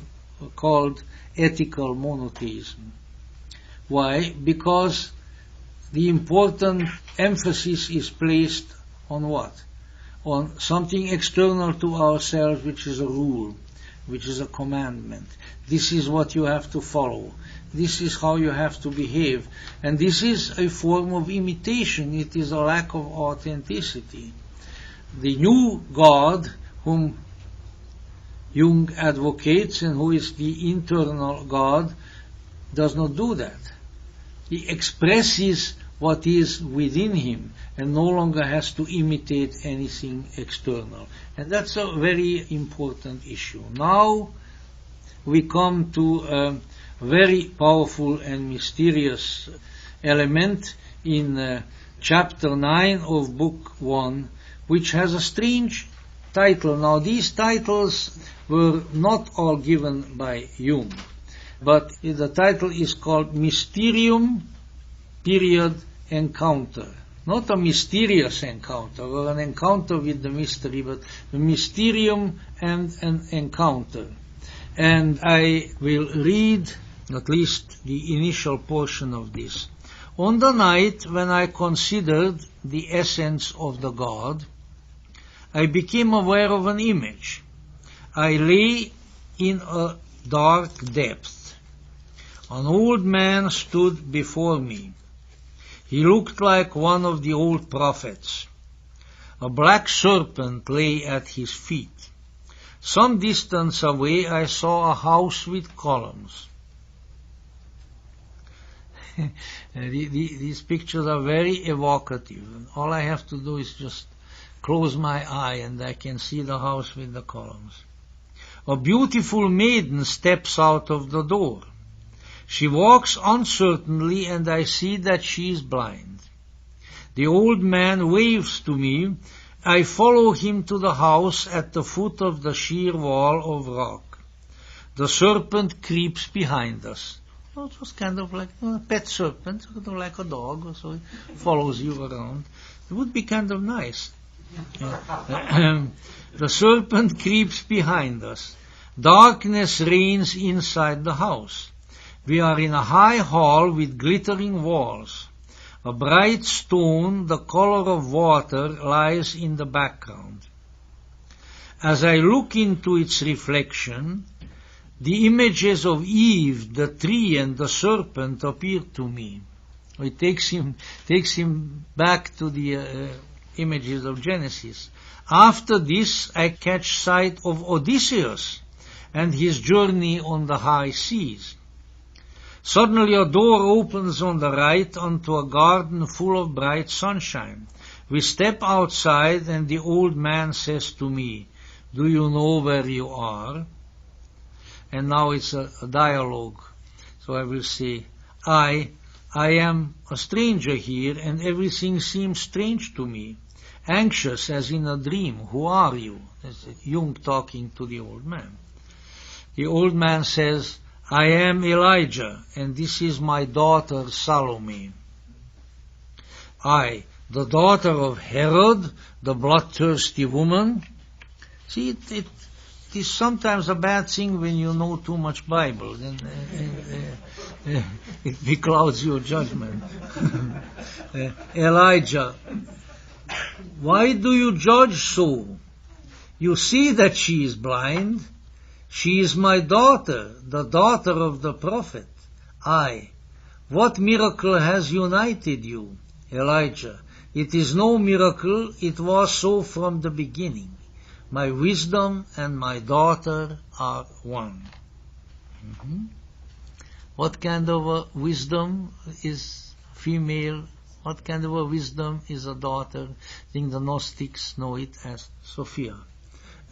called ethical monotheism. Why? Because the important emphasis is placed on what? On something external to ourselves, which is a rule, which is a commandment. This is what you have to follow. This is how you have to behave. And this is a form of imitation. It is a lack of authenticity. the new God whom Jung advocates and who is the internal God does not do that. He expresses what is within him and no longer has to imitate anything external. And that's a very important issue. Now we come to a very powerful and mysterious element in chapter 9 of book 1, which has a strange title. Now these titles were not all given by Jung, but the title is called Mysterium, period, encounter. Not a mysterious encounter or an encounter with the mystery, but the mysterium and an encounter. And I will read at least the initial portion of this. On the night when I considered the essence of the God, I became aware of an image. I lay in a dark depth. An old man stood before me. He looked like one of the old prophets. A black serpent lay at his feet. Some distance away I saw a house with columns. These pictures are very evocative. All I have to do is just close my eye and I can see the house with the columns. A beautiful maiden steps out of the door. She walks uncertainly and I see that she is blind. The old man waves to me. I follow him to the house at the foot of the sheer wall of rock. The serpent creeps behind us. Oh, it was kind of like a pet serpent, sort of like a dog, so it follows you around. It would be kind of nice. The serpent creeps behind us. Darkness reigns inside the house. We are in a high hall with glittering walls. A bright stone, the color of water, lies in the background. As I look into its reflection, the images of Eve, the tree, and the serpent appear to me. It takes him back to the images of Genesis. After this, I catch sight of Odysseus and his journey on the high seas. Suddenly a door opens on the right onto a garden full of bright sunshine. We step outside and the old man says to me, "Do you know where you are?" And now it's a dialogue. So I will say, I am a stranger here and everything seems strange to me. Anxious as in a dream. Who are you? That's Jung talking to the old man. The old man says, "I am Elijah, and this is my daughter Salome." I, the daughter of Herod, the bloodthirsty woman. See, it is sometimes a bad thing when you know too much Bible. Then it beclouds your judgment. Elijah, why do you judge so? You see that she is blind. She is my daughter, the daughter of the prophet. I, what miracle has united you? Elijah, it is no miracle, it was so from the beginning. My wisdom and my daughter are one. What kind of a wisdom is female? What kind of a wisdom is a daughter? I think the Gnostics know it as Sophia.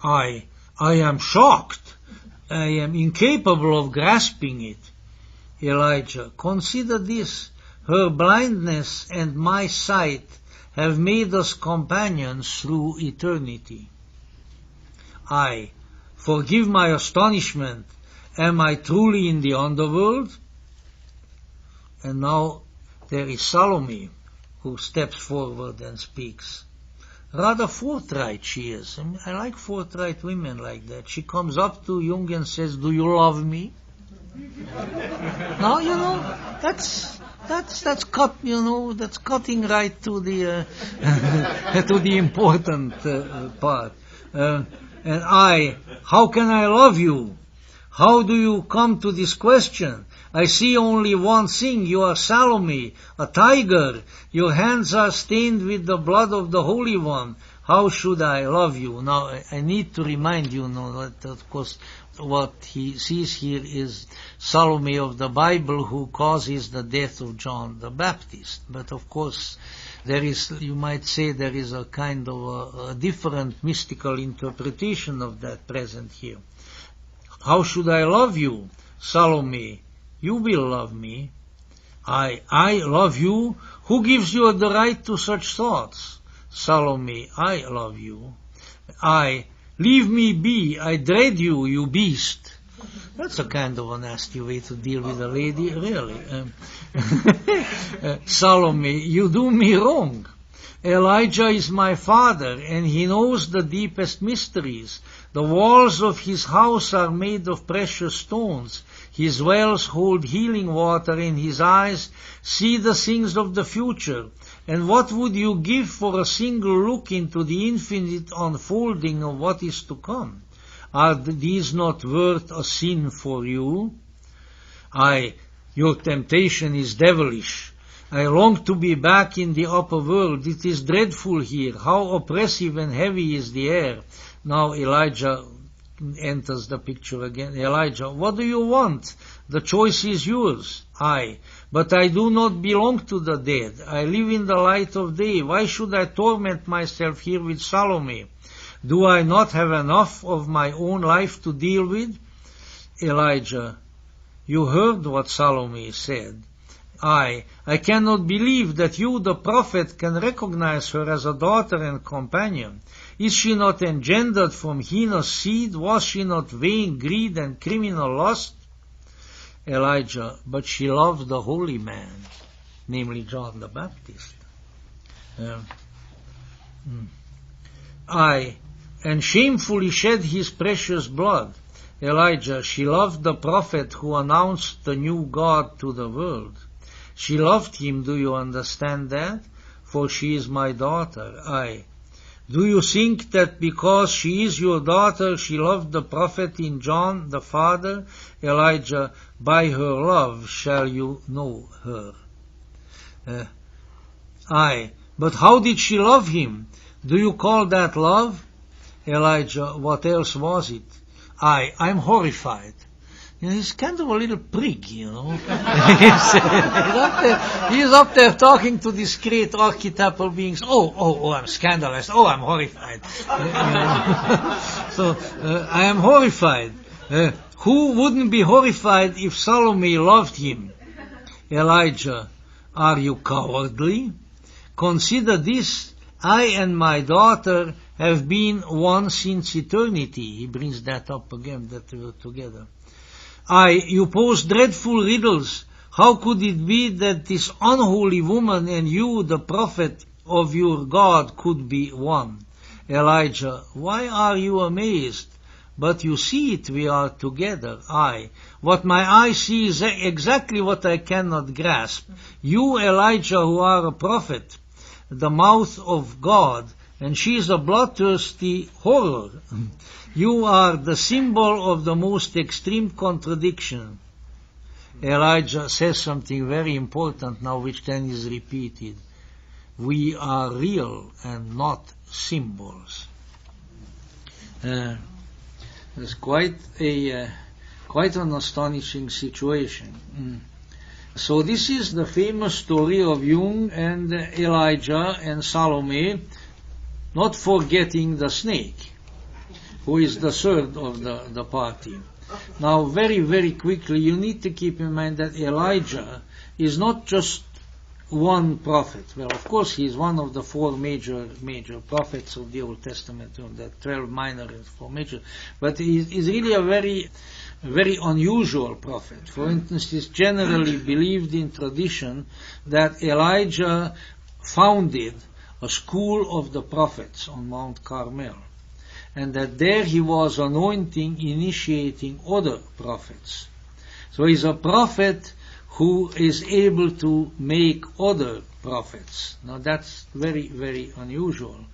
I am shocked. I am incapable of grasping it. Elijah, consider this. Her blindness and my sight have made us companions through eternity. I, forgive my astonishment. Am I truly in the underworld? And now there is Salome, who steps forward and speaks. Rather forthright she is. I like forthright women like that. She comes up to Jung and says, "Do you love me?" Now, that's cut, that's cutting right to the to the important part. And I, how can I love you? How do you come to this question? I see only one thing. You are Salome, a tiger. Your hands are stained with the blood of the Holy One. how should I love you? Now, I need to remind you, that of course what he sees here is Salome of the Bible who causes the death of John the Baptist. But of course, there is, you might say, there is a kind of a different mystical interpretation of that present here. How should I love you, Salome? You will love me. I love you. Who gives you the right to such thoughts? Salome, I love you. Leave me be. I dread you, you beast. That's a kind of a nasty way to deal with a lady, really. Salome, you do me wrong. Elijah is my father, and he knows the deepest mysteries. The walls of his house are made of precious stones. His wells hold healing water, and his eyes see the things of the future. And what would you give for a single look into the infinite unfolding of what is to come? Are these not worth a sin for you? Your temptation is devilish. I long to be back in the upper world. It is dreadful here. How oppressive and heavy is the air. Now Elijah enters the picture again. Elijah, what do you want? The choice is yours. But I do not belong to the dead. I live in the light of day. Why should I torment myself here with Salome? Do I not have enough of my own life to deal with? Elijah, you heard what Salome said. I cannot believe that you, the prophet, can recognize her as a daughter and companion. Is she not engendered from heinous seed? Was she not vain greed and criminal lust? Elijah, but she loved the holy man, namely John the Baptist. And shamefully shed his precious blood. Elijah, she loved the prophet who announced the new God to the world. She loved him, do you understand that? For she is my daughter. Do you think that because she is your daughter, she loved the prophet in John the Father? Elijah, by her love shall you know her. But how did she love him? Do you call that love? Elijah, what else was it? I'm horrified. He's kind of a little prick, He's up there talking to these great archetypal beings. Oh, I'm scandalized. Oh, I'm horrified. So, I am horrified. Who wouldn't be horrified if Salome loved him? Elijah, are you cowardly? Consider this. I and my daughter have been one since eternity. He brings that up again, that we were together. You pose dreadful riddles. How could it be that this unholy woman and you, the prophet of your God, could be one? Elijah, why are you amazed? But you see it, we are together. What my eye sees is exactly what I cannot grasp. You, Elijah, who are a prophet, the mouth of God, and she is a bloodthirsty horror. You are the symbol of the most extreme contradiction. Elijah says something very important now, which then is repeated. We are real and not symbols. It's quite an astonishing situation. So this is the famous story of Jung and Elijah and Salome, not forgetting the snake, who is the third of the party. Now, very, very quickly, you need to keep in mind that Elijah is not just one prophet. Well, of course, he is one of the four major prophets of the Old Testament, the 12 minor and 4 major. But he is really a very, very unusual prophet. For instance, it's generally believed in tradition that Elijah founded a school of the prophets on Mount Carmel, and that there he was anointing, initiating other prophets. So he's a prophet who is able to make other prophets. Now that's very, very unusual.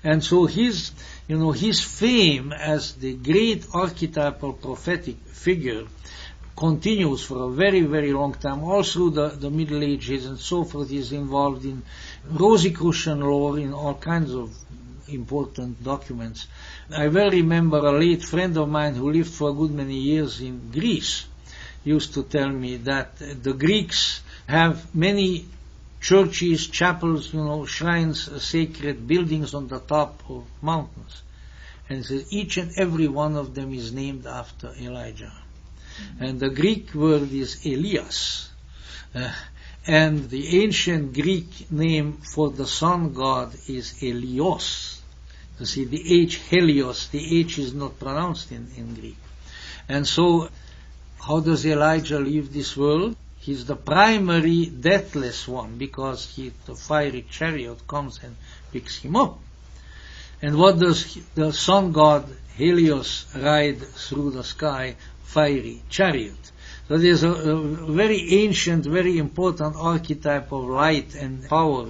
And so his fame as the great archetypal prophetic figure continues for a very, very long time. All through the Middle Ages and so forth, he's involved in Rosicrucian lore, in all kinds of important documents. I well remember a late friend of mine who lived for a good many years in Greece used to tell me that the Greeks have many churches, chapels, shrines, sacred buildings on the top of mountains. And says each and every one of them is named after Elijah. And the Greek word is Elias. And the ancient Greek name for the sun god is Helios. You see, the H, Helios, the H is not pronounced in Greek. And so, how does Elijah leave this world? He's the primary deathless one, because the fiery chariot comes and picks him up. And what does the sun god Helios ride through the sky? Fiery chariot. So there's a very ancient, very important archetype of light and power,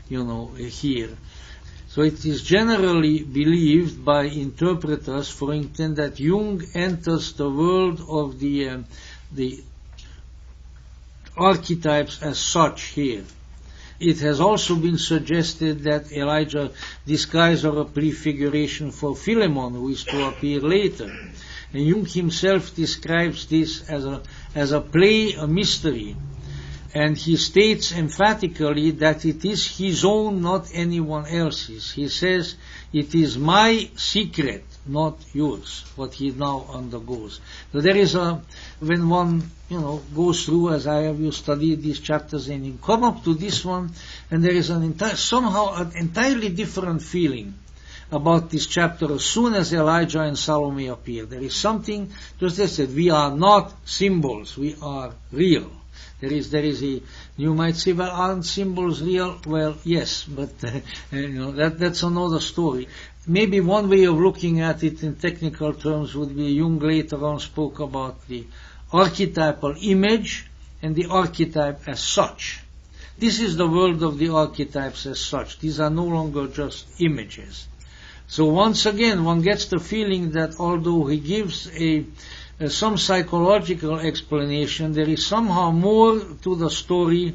here. So it is generally believed by interpreters, for instance, that Jung enters the world of the archetypes as such here. It has also been suggested that Elijah disguise or a prefiguration for Philemon, who is to appear later. And Jung himself describes this as a play, a mystery. And he states emphatically that it is his own, not anyone else's. He says, it is my secret, not yours, what he now undergoes. So there is when one, goes through, as I have, you studied these chapters, and you come up to this one, and there is somehow an entirely different feeling about this chapter as soon as Elijah and Salome appear. There is something, just as I said, we are not symbols, we are real. There is you might say, well, aren't symbols real? Well, yes, but that's another story. Maybe one way of looking at it in technical terms would be Jung later on spoke about the archetypal image and the archetype as such. This is the world of the archetypes as such. These are no longer just images. So once again, one gets the feeling that although he gives some psychological explanation, there is somehow more to the story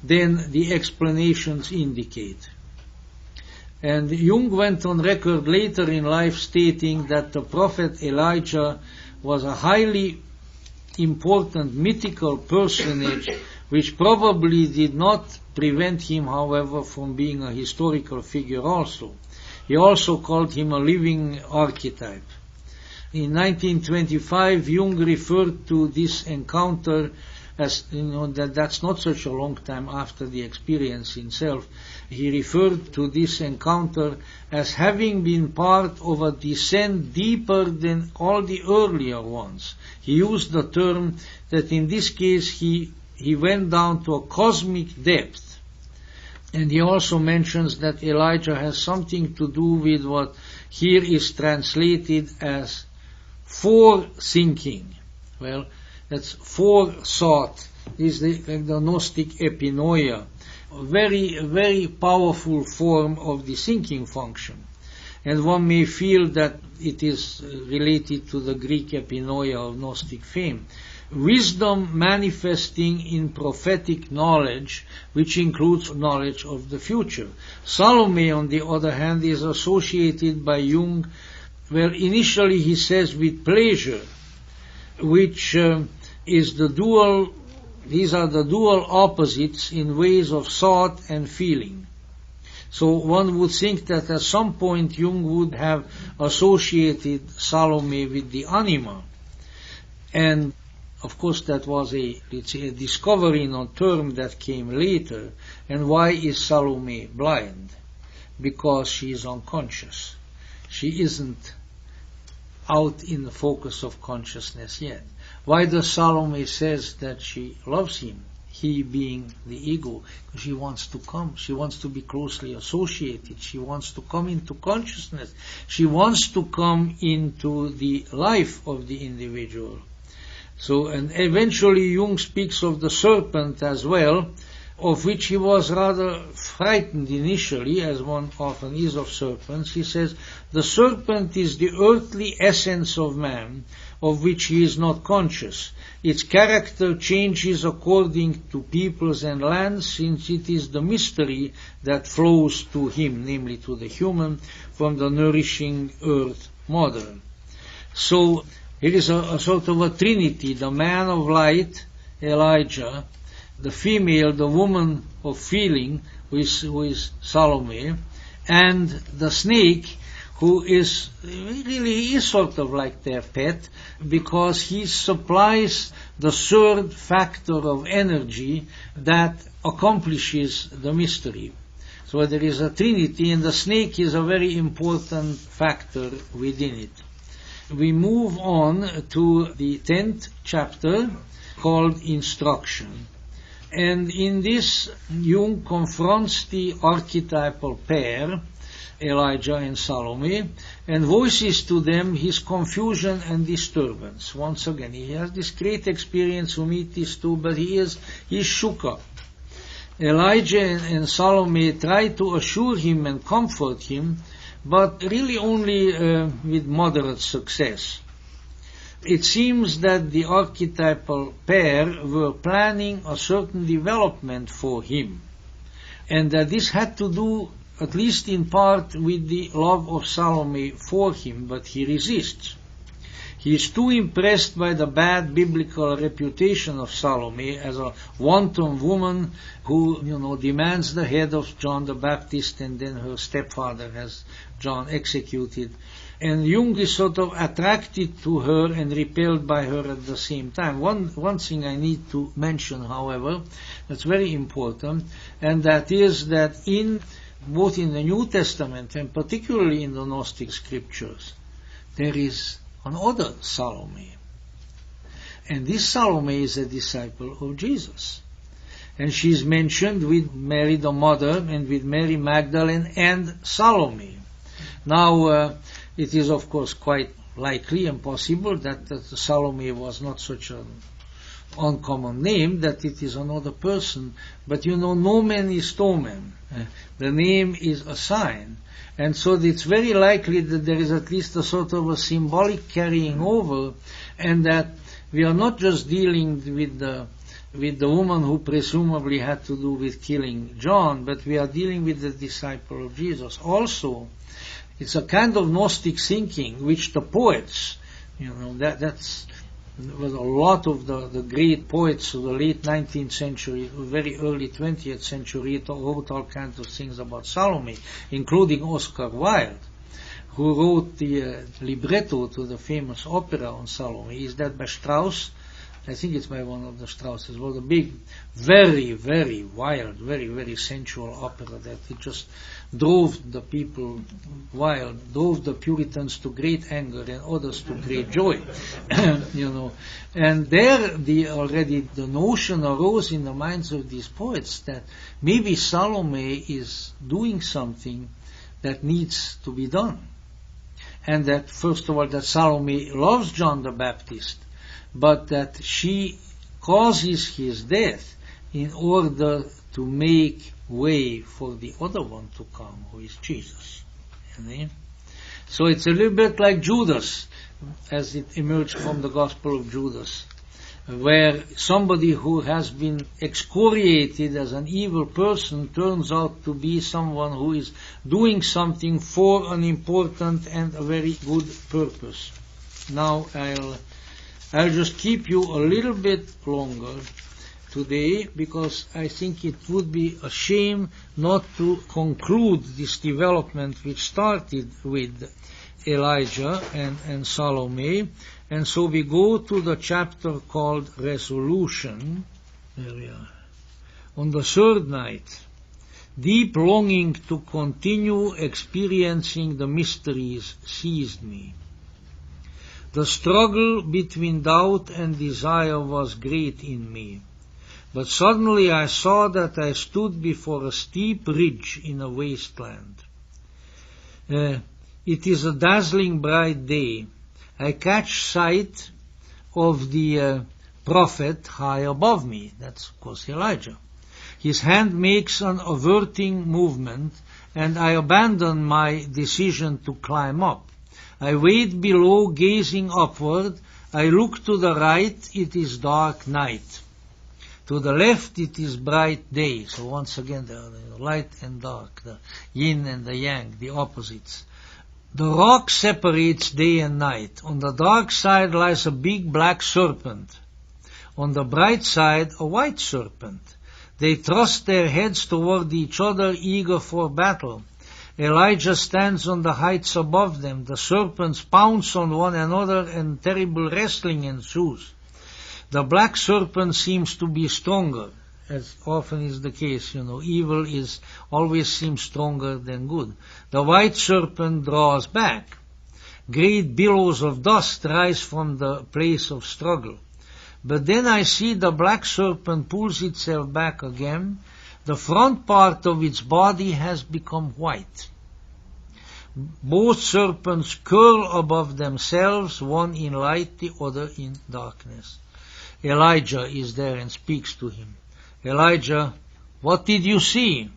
than the explanations indicate. And Jung went on record later in life stating that the prophet Elijah was a highly important mythical personage, which probably did not prevent him, however, from being a historical figure also. He also called him a living archetype. In 1925, Jung referred to this encounter as, that's not such a long time after the experience itself. He referred to this encounter as having been part of a descent deeper than all the earlier ones. He used the term that in this case he went down to a cosmic depth. And he also mentions that Elijah has something to do with what here is translated as forethinking. Well, that's forethought, is the Gnostic epinoia, a very, very powerful form of the thinking function. And one may feel that it is related to the Greek epinoia of Gnostic fame. Wisdom manifesting in prophetic knowledge, which includes knowledge of the future. Salome, on the other hand, is associated by Jung, where initially he says with pleasure, which is the dual, these are the dual opposites in ways of thought and feeling. So one would think that at some point Jung would have associated Salome with the anima. And of course, that was a discovery, not term that came later. And why is Salome blind? Because she is unconscious. She isn't out in the focus of consciousness yet. Why does Salome says that she loves him? He being the ego. Because she wants to come. She wants to be closely associated. She wants to come into consciousness. She wants to come into the life of the individual. So, and eventually Jung speaks of the serpent as well, of which he was rather frightened initially, as one often is of serpents. He says, the serpent is the earthly essence of man, of which he is not conscious. Its character changes according to peoples and lands, since it is the mystery that flows to him, namely to the human, from the nourishing earth mother. So it is a sort of a trinity, the man of light, Elijah, the female, the woman of feeling, who is Salome, and the snake, who is really sort of like their pet, because he supplies the third factor of energy that accomplishes the mystery. So there is a trinity, and the snake is a very important factor within it. We move on to the 10th chapter, called Instruction. And in this, Jung confronts the archetypal pair, Elijah and Salome, and voices to them his confusion and disturbance. Once again, he has this great experience to meet these two, but he's shook up. Elijah and Salome try to assure him and comfort him, but really only with moderate success. It seems that the archetypal pair were planning a certain development for him, and that this had to do, at least in part, with the love of Salome for him, but he resists. He is too impressed by the bad biblical reputation of Salome as a wanton woman who, demands the head of John the Baptist, and then her stepfather has John executed. And Jung is sort of attracted to her and repelled by her at the same time. One thing I need to mention, however, that's very important, and that is that both in the New Testament and particularly in the Gnostic scriptures, there is another Salome. And this Salome is a disciple of Jesus. And she is mentioned with Mary the mother and with Mary Magdalene and Salome. Now, it is of course quite likely and possible that Salome was not such an uncommon name, that it is another person, but nomen is tomen. The name is a sign. And so it's very likely that there is at least a sort of a symbolic carrying over, and that we are not just dealing with the woman who presumably had to do with killing John, but we are dealing with the disciple of Jesus. Also, it's a kind of Gnostic thinking which the poets, that's was a lot of the great poets of the late 19th century, very early 20th century, wrote all kinds of things about Salome, including Oscar Wilde, who wrote the libretto to the famous opera on Salome. Is that by Strauss? I think it's by one of the Strausses. It was a big, very, very wild, very, very sensual opera that it just drove the people wild, drove the Puritans to great anger and others to great joy. And there already the notion arose in the minds of these poets that maybe Salome is doing something that needs to be done. And that, first of all, that Salome loves John the Baptist, but that she causes his death in order to make way for the other one to come, who is Jesus. So it's a little bit like Judas, as it emerged from the Gospel of Judas, where somebody who has been excoriated as an evil person turns out to be someone who is doing something for an important and a very good purpose. Now I'll just keep you a little bit longer today, because I think it would be a shame not to conclude this development which started with Elijah and Salome. And so we go to the chapter called Resolution. There we are. On the third night, deep longing to continue experiencing the mysteries seized me. The struggle between doubt and desire was great in me, but suddenly I saw that I stood before a steep ridge in a wasteland. It is a dazzling bright day. I catch sight of the prophet high above me. That's, of course, Elijah. His hand makes an averting movement, and I abandon my decision to climb up. I wait below, gazing upward. I look to the right, it is dark night. To the left, it is bright day. So once again, the light and dark, the yin and the yang, the opposites. The rock separates day and night. On the dark side lies a big black serpent. On the bright side, a white serpent. They thrust their heads toward each other, eager for battle. Elijah stands on the heights above them. The serpents pounce on one another, and terrible wrestling ensues. The black serpent seems to be stronger, as often is the case. Evil always seems stronger than good. The white serpent draws back. Great billows of dust rise from the place of struggle. But then I see the black serpent pulls itself back again. The front part of its body has become white. Both serpents curl above themselves, one in light, the other in darkness. Elijah is there and speaks to him. Elijah, what did you see?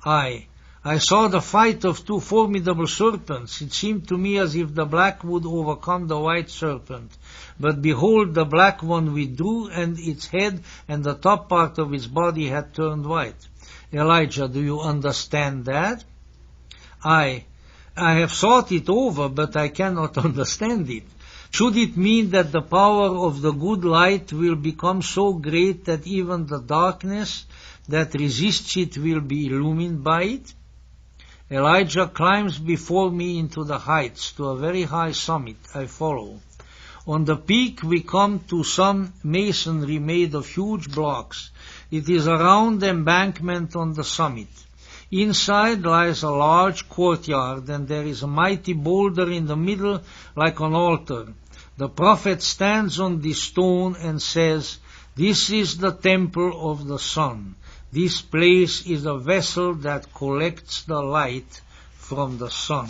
I saw the fight of two formidable serpents. It seemed to me as if the black would overcome the white serpent. But behold, the black one withdrew, and its head and the top part of its body had turned white. Elijah, do you understand that? I have thought it over, but I cannot understand it. Should it mean that the power of the good light will become so great that even the darkness that resists it will be illumined by it? Elijah climbs before me into the heights, to a very high summit. I follow. On the peak we come to some masonry made of huge blocks. It is a round embankment on the summit. Inside lies a large courtyard, and there is a mighty boulder in the middle like an altar. The prophet stands on this stone and says, "This is the temple of the sun. This place is a vessel that collects the light from the sun."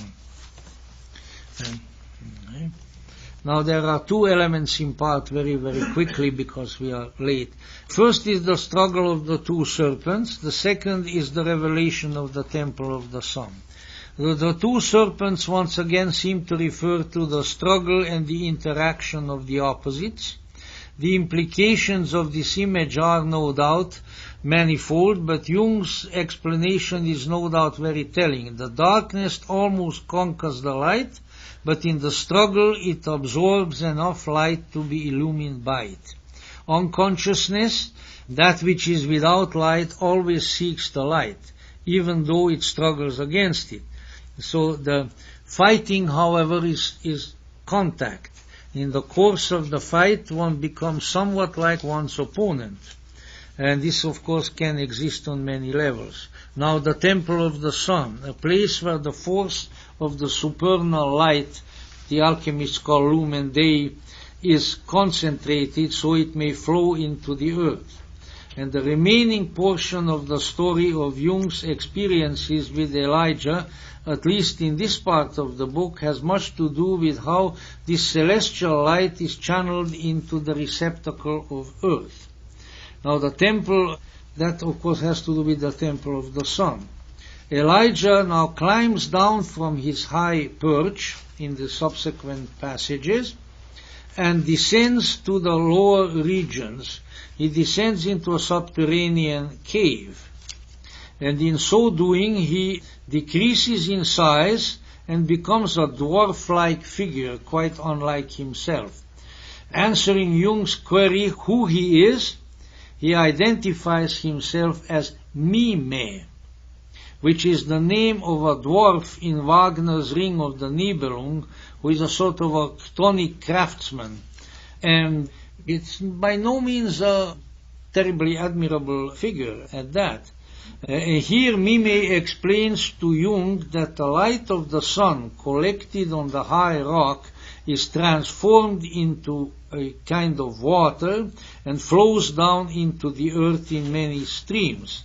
Now there are two elements in part very, very quickly because we are late. First is the struggle of the two serpents. The second is the revelation of the temple of the sun. The two serpents once again seem to refer to the struggle and the interaction of the opposites. The implications of this image are no doubt manifold, but Jung's explanation is no doubt very telling. The darkness almost conquers the light, but in the struggle it absorbs enough light to be illumined by it. Unconsciousness, that which is without light, always seeks the light, even though it struggles against it. So the fighting, however, is contact. In the course of the fight, one becomes somewhat like one's opponent. And this, of course, can exist on many levels. Now, the temple of the sun, a place where the force of the supernal light, the alchemists call lumen Dei, is concentrated so it may flow into the earth. And the remaining portion of the story of Jung's experiences with Elijah, at least in this part of the book, has much to do with how this celestial light is channeled into the receptacle of earth. Now the temple, that of course has to do with the temple of the sun. Elijah now climbs down from his high perch in the subsequent passages and descends to the lower regions. He descends into a subterranean cave. And in so doing, he decreases in size and becomes a dwarf-like figure, quite unlike himself. Answering Jung's query who he is, he identifies himself as Mime, which is the name of a dwarf in Wagner's Ring of the Nibelung, who is a sort of a chthonic craftsman. And it's by no means a terribly admirable figure at that. Here Mime explains to Jung that the light of the sun collected on the high rock is transformed into a kind of water and flows down into the earth in many streams.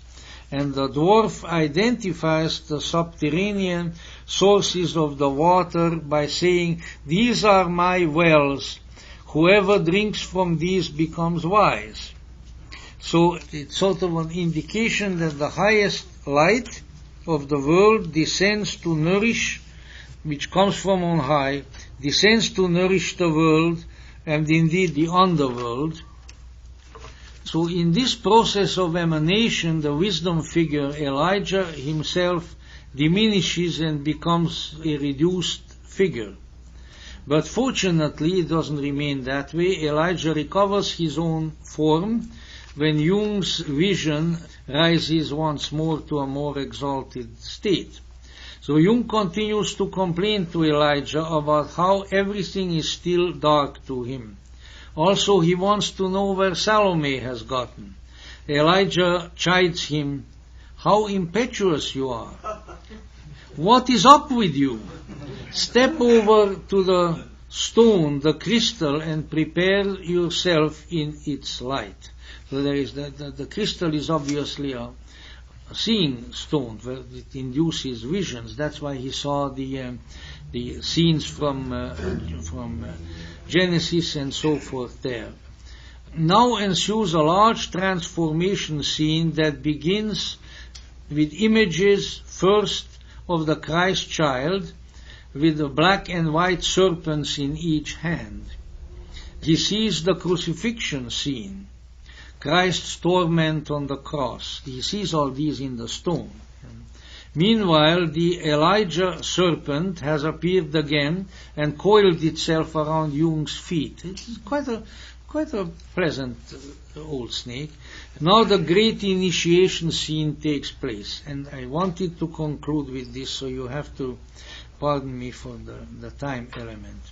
And the dwarf identifies the subterranean sources of the water by saying, "These are my wells. Whoever drinks from these becomes wise." So it's sort of an indication that the highest light of the world descends to nourish, which comes from on high, descends to nourish the world, and indeed the underworld. So in this process of emanation, the wisdom figure Elijah himself diminishes and becomes a reduced figure. But fortunately, it doesn't remain that way. Elijah recovers his own form when Jung's vision rises once more to a more exalted state. So Jung continues to complain to Elijah about how everything is still dark to him. Also, he wants to know where Salome has gotten. Elijah chides him, "How impetuous you are! What is up with you? Step over to the stone, the crystal, and prepare yourself in its light." So there is the crystal is obviously a seeing stone where it induces visions. That's why he saw the scenes from Genesis and so forth there. Now ensues a large transformation scene that begins with images first of the Christ child with the black and white serpents in each hand. He sees the crucifixion scene, Christ's torment on the cross. He sees all these in the stone. Meanwhile, the Elijah serpent has appeared again and coiled itself around Jung's feet. It's quite a pleasant old snake. Now the great initiation scene takes place, and I wanted to conclude with this, so you have to pardon me for the time element.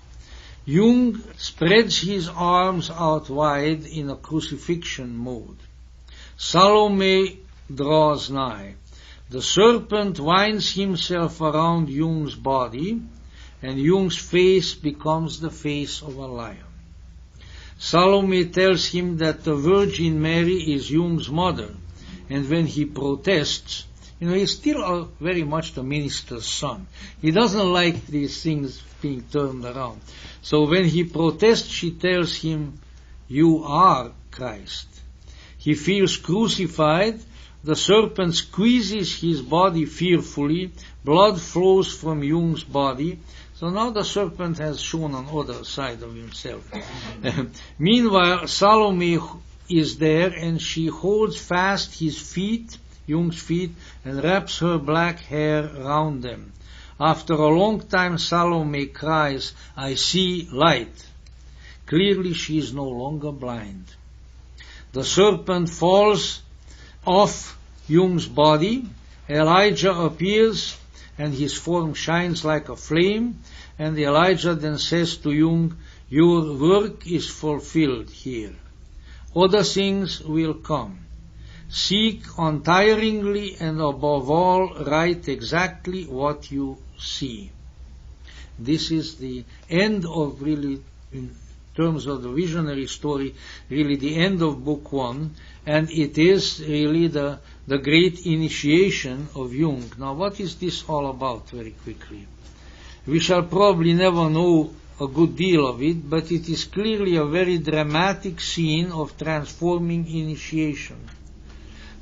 Jung spreads his arms out wide in a crucifixion mode. Salome draws nigh. The serpent winds himself around Jung's body, and Jung's face becomes the face of a lion. Salome tells him that the Virgin Mary is Jung's mother, and when he protests, he's still very much the minister's son. He doesn't like these things being turned around. So when he protests, she tells him, "You are Christ." He feels crucified. The serpent squeezes his body fearfully. Blood flows from Jung's body. So now the serpent has shown another side of himself. Meanwhile, Salome is there, and she holds fast his feet, Jung's feet, and wraps her black hair round them. After a long time, Salome cries, "I see light." Clearly, she is no longer blind. The serpent falls off Jung's body. Elijah appears, and his form shines like a flame, and Elijah then says to Jung, "Your work is fulfilled here. Other things will come. Seek untiringly, and above all, write exactly what you see." This is the end of, really, in terms of the visionary story, really the end of Book 1, and it is really the great initiation of Jung. Now, what is this all about, very quickly? We shall probably never know a good deal of it, but it is clearly a very dramatic scene of transforming initiation.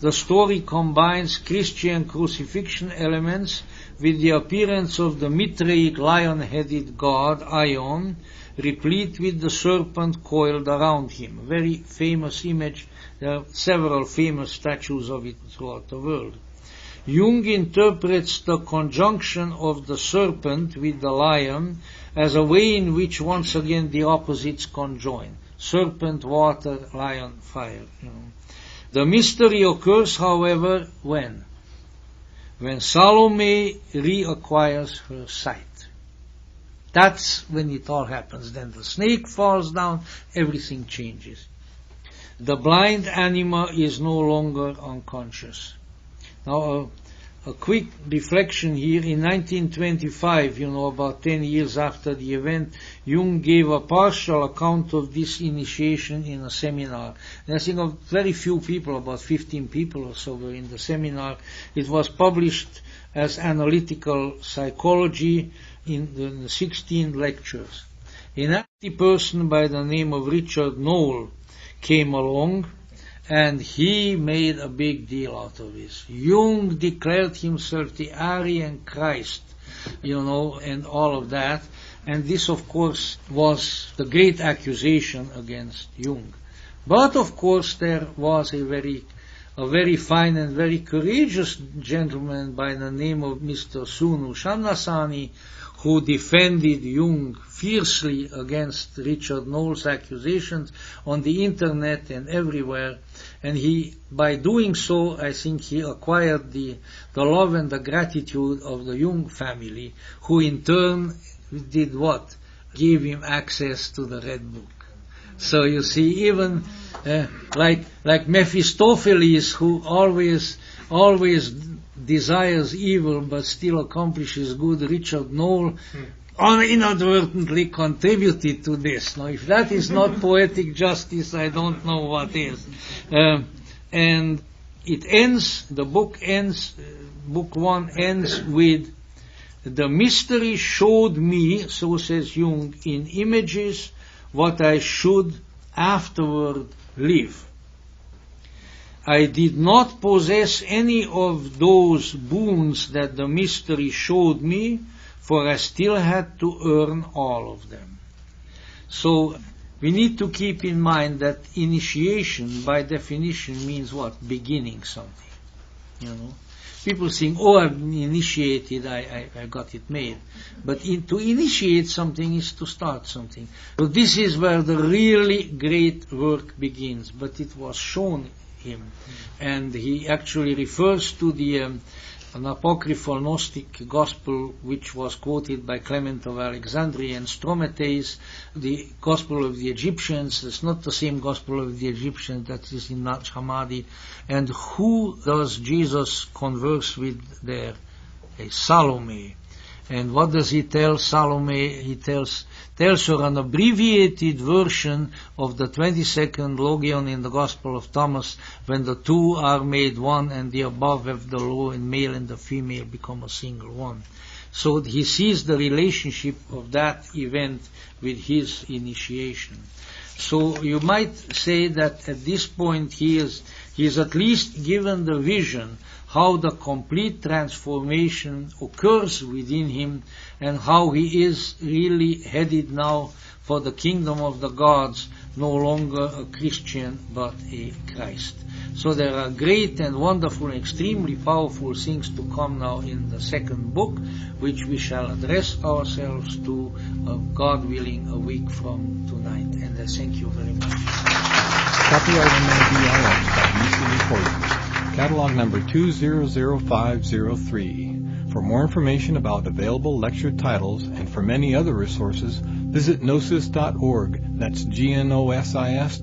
The story combines Christian crucifixion elements with the appearance of the Mithraic lion-headed god Ion, replete with the serpent coiled around him. A very famous image. There are several famous statues of it throughout the world. Jung interprets the conjunction of the serpent with the lion as a way in which once again the opposites conjoin. Serpent, water, lion, fire. The mystery occurs, however, when Salome reacquires her sight. That's when it all happens. Then the snake falls down, everything changes. The blind anima is no longer unconscious. Now, a quick reflection here. In 1925, about 10 years after the event, Jung gave a partial account of this initiation in a seminar. And I think of very few people, about 15 people or so were in the seminar. It was published as Analytical Psychology in the 16 lectures. An acty person by the name of Richard Knoll came along, and he made a big deal out of this. Jung declared himself the Aryan Christ, and all of that. And this, of course, was the great accusation against Jung. But, of course, there was a very fine and very courageous gentleman by the name of Mr. Sunu Shamnasani, who defended Jung fiercely against Richard Knowles' accusations on the internet and everywhere. And he, by doing so, I think he acquired the love and the gratitude of the Jung family, who in turn did what? Gave him access to the Red Book. So you see, even like Mephistopheles, who always desires evil but still accomplishes good, Richard Knowles inadvertently contributed to this. Now, if that is not poetic justice, I don't know what is. And it ends, the book ends, book 1 ends with, "The mystery showed me," so says Jung, "in images what I should afterward live. I did not possess any of those boons that the mystery showed me, for I still had to earn all of them." So we need to keep in mind that initiation, by definition, means what? Beginning something. You know, people think, "Oh, I've been initiated, I got it made." But to initiate something is to start something. So this is where the really great work begins. But it was shown him, and he actually refers to an apocryphal Gnostic gospel which was quoted by Clement of Alexandria and Strometes, the gospel of the Egyptians. It's not the same gospel of the Egyptians that is in Nag Hammadi. And who does Jesus converse with there? A Salome. And what does he tell Salome? He tells her an abbreviated version of the 22nd Logion in the Gospel of Thomas, when the two are made one and the above of the law and male and the female become a single one. So he sees the relationship of that event with his initiation. So you might say that at this point he is at least given the vision how the complete transformation occurs within him and how he is really headed now for the kingdom of the gods, no longer a Christian but a Christ. So there are great and wonderful, extremely powerful things to come now in the second book, which we shall address ourselves to, God willing, a week from tonight. And I thank you very much. Copyright NIDRX by BC Recordings. Catalog number 200503. For more information about available lecture titles and for many other resources, visit gnosis.org. That's gnosis.org.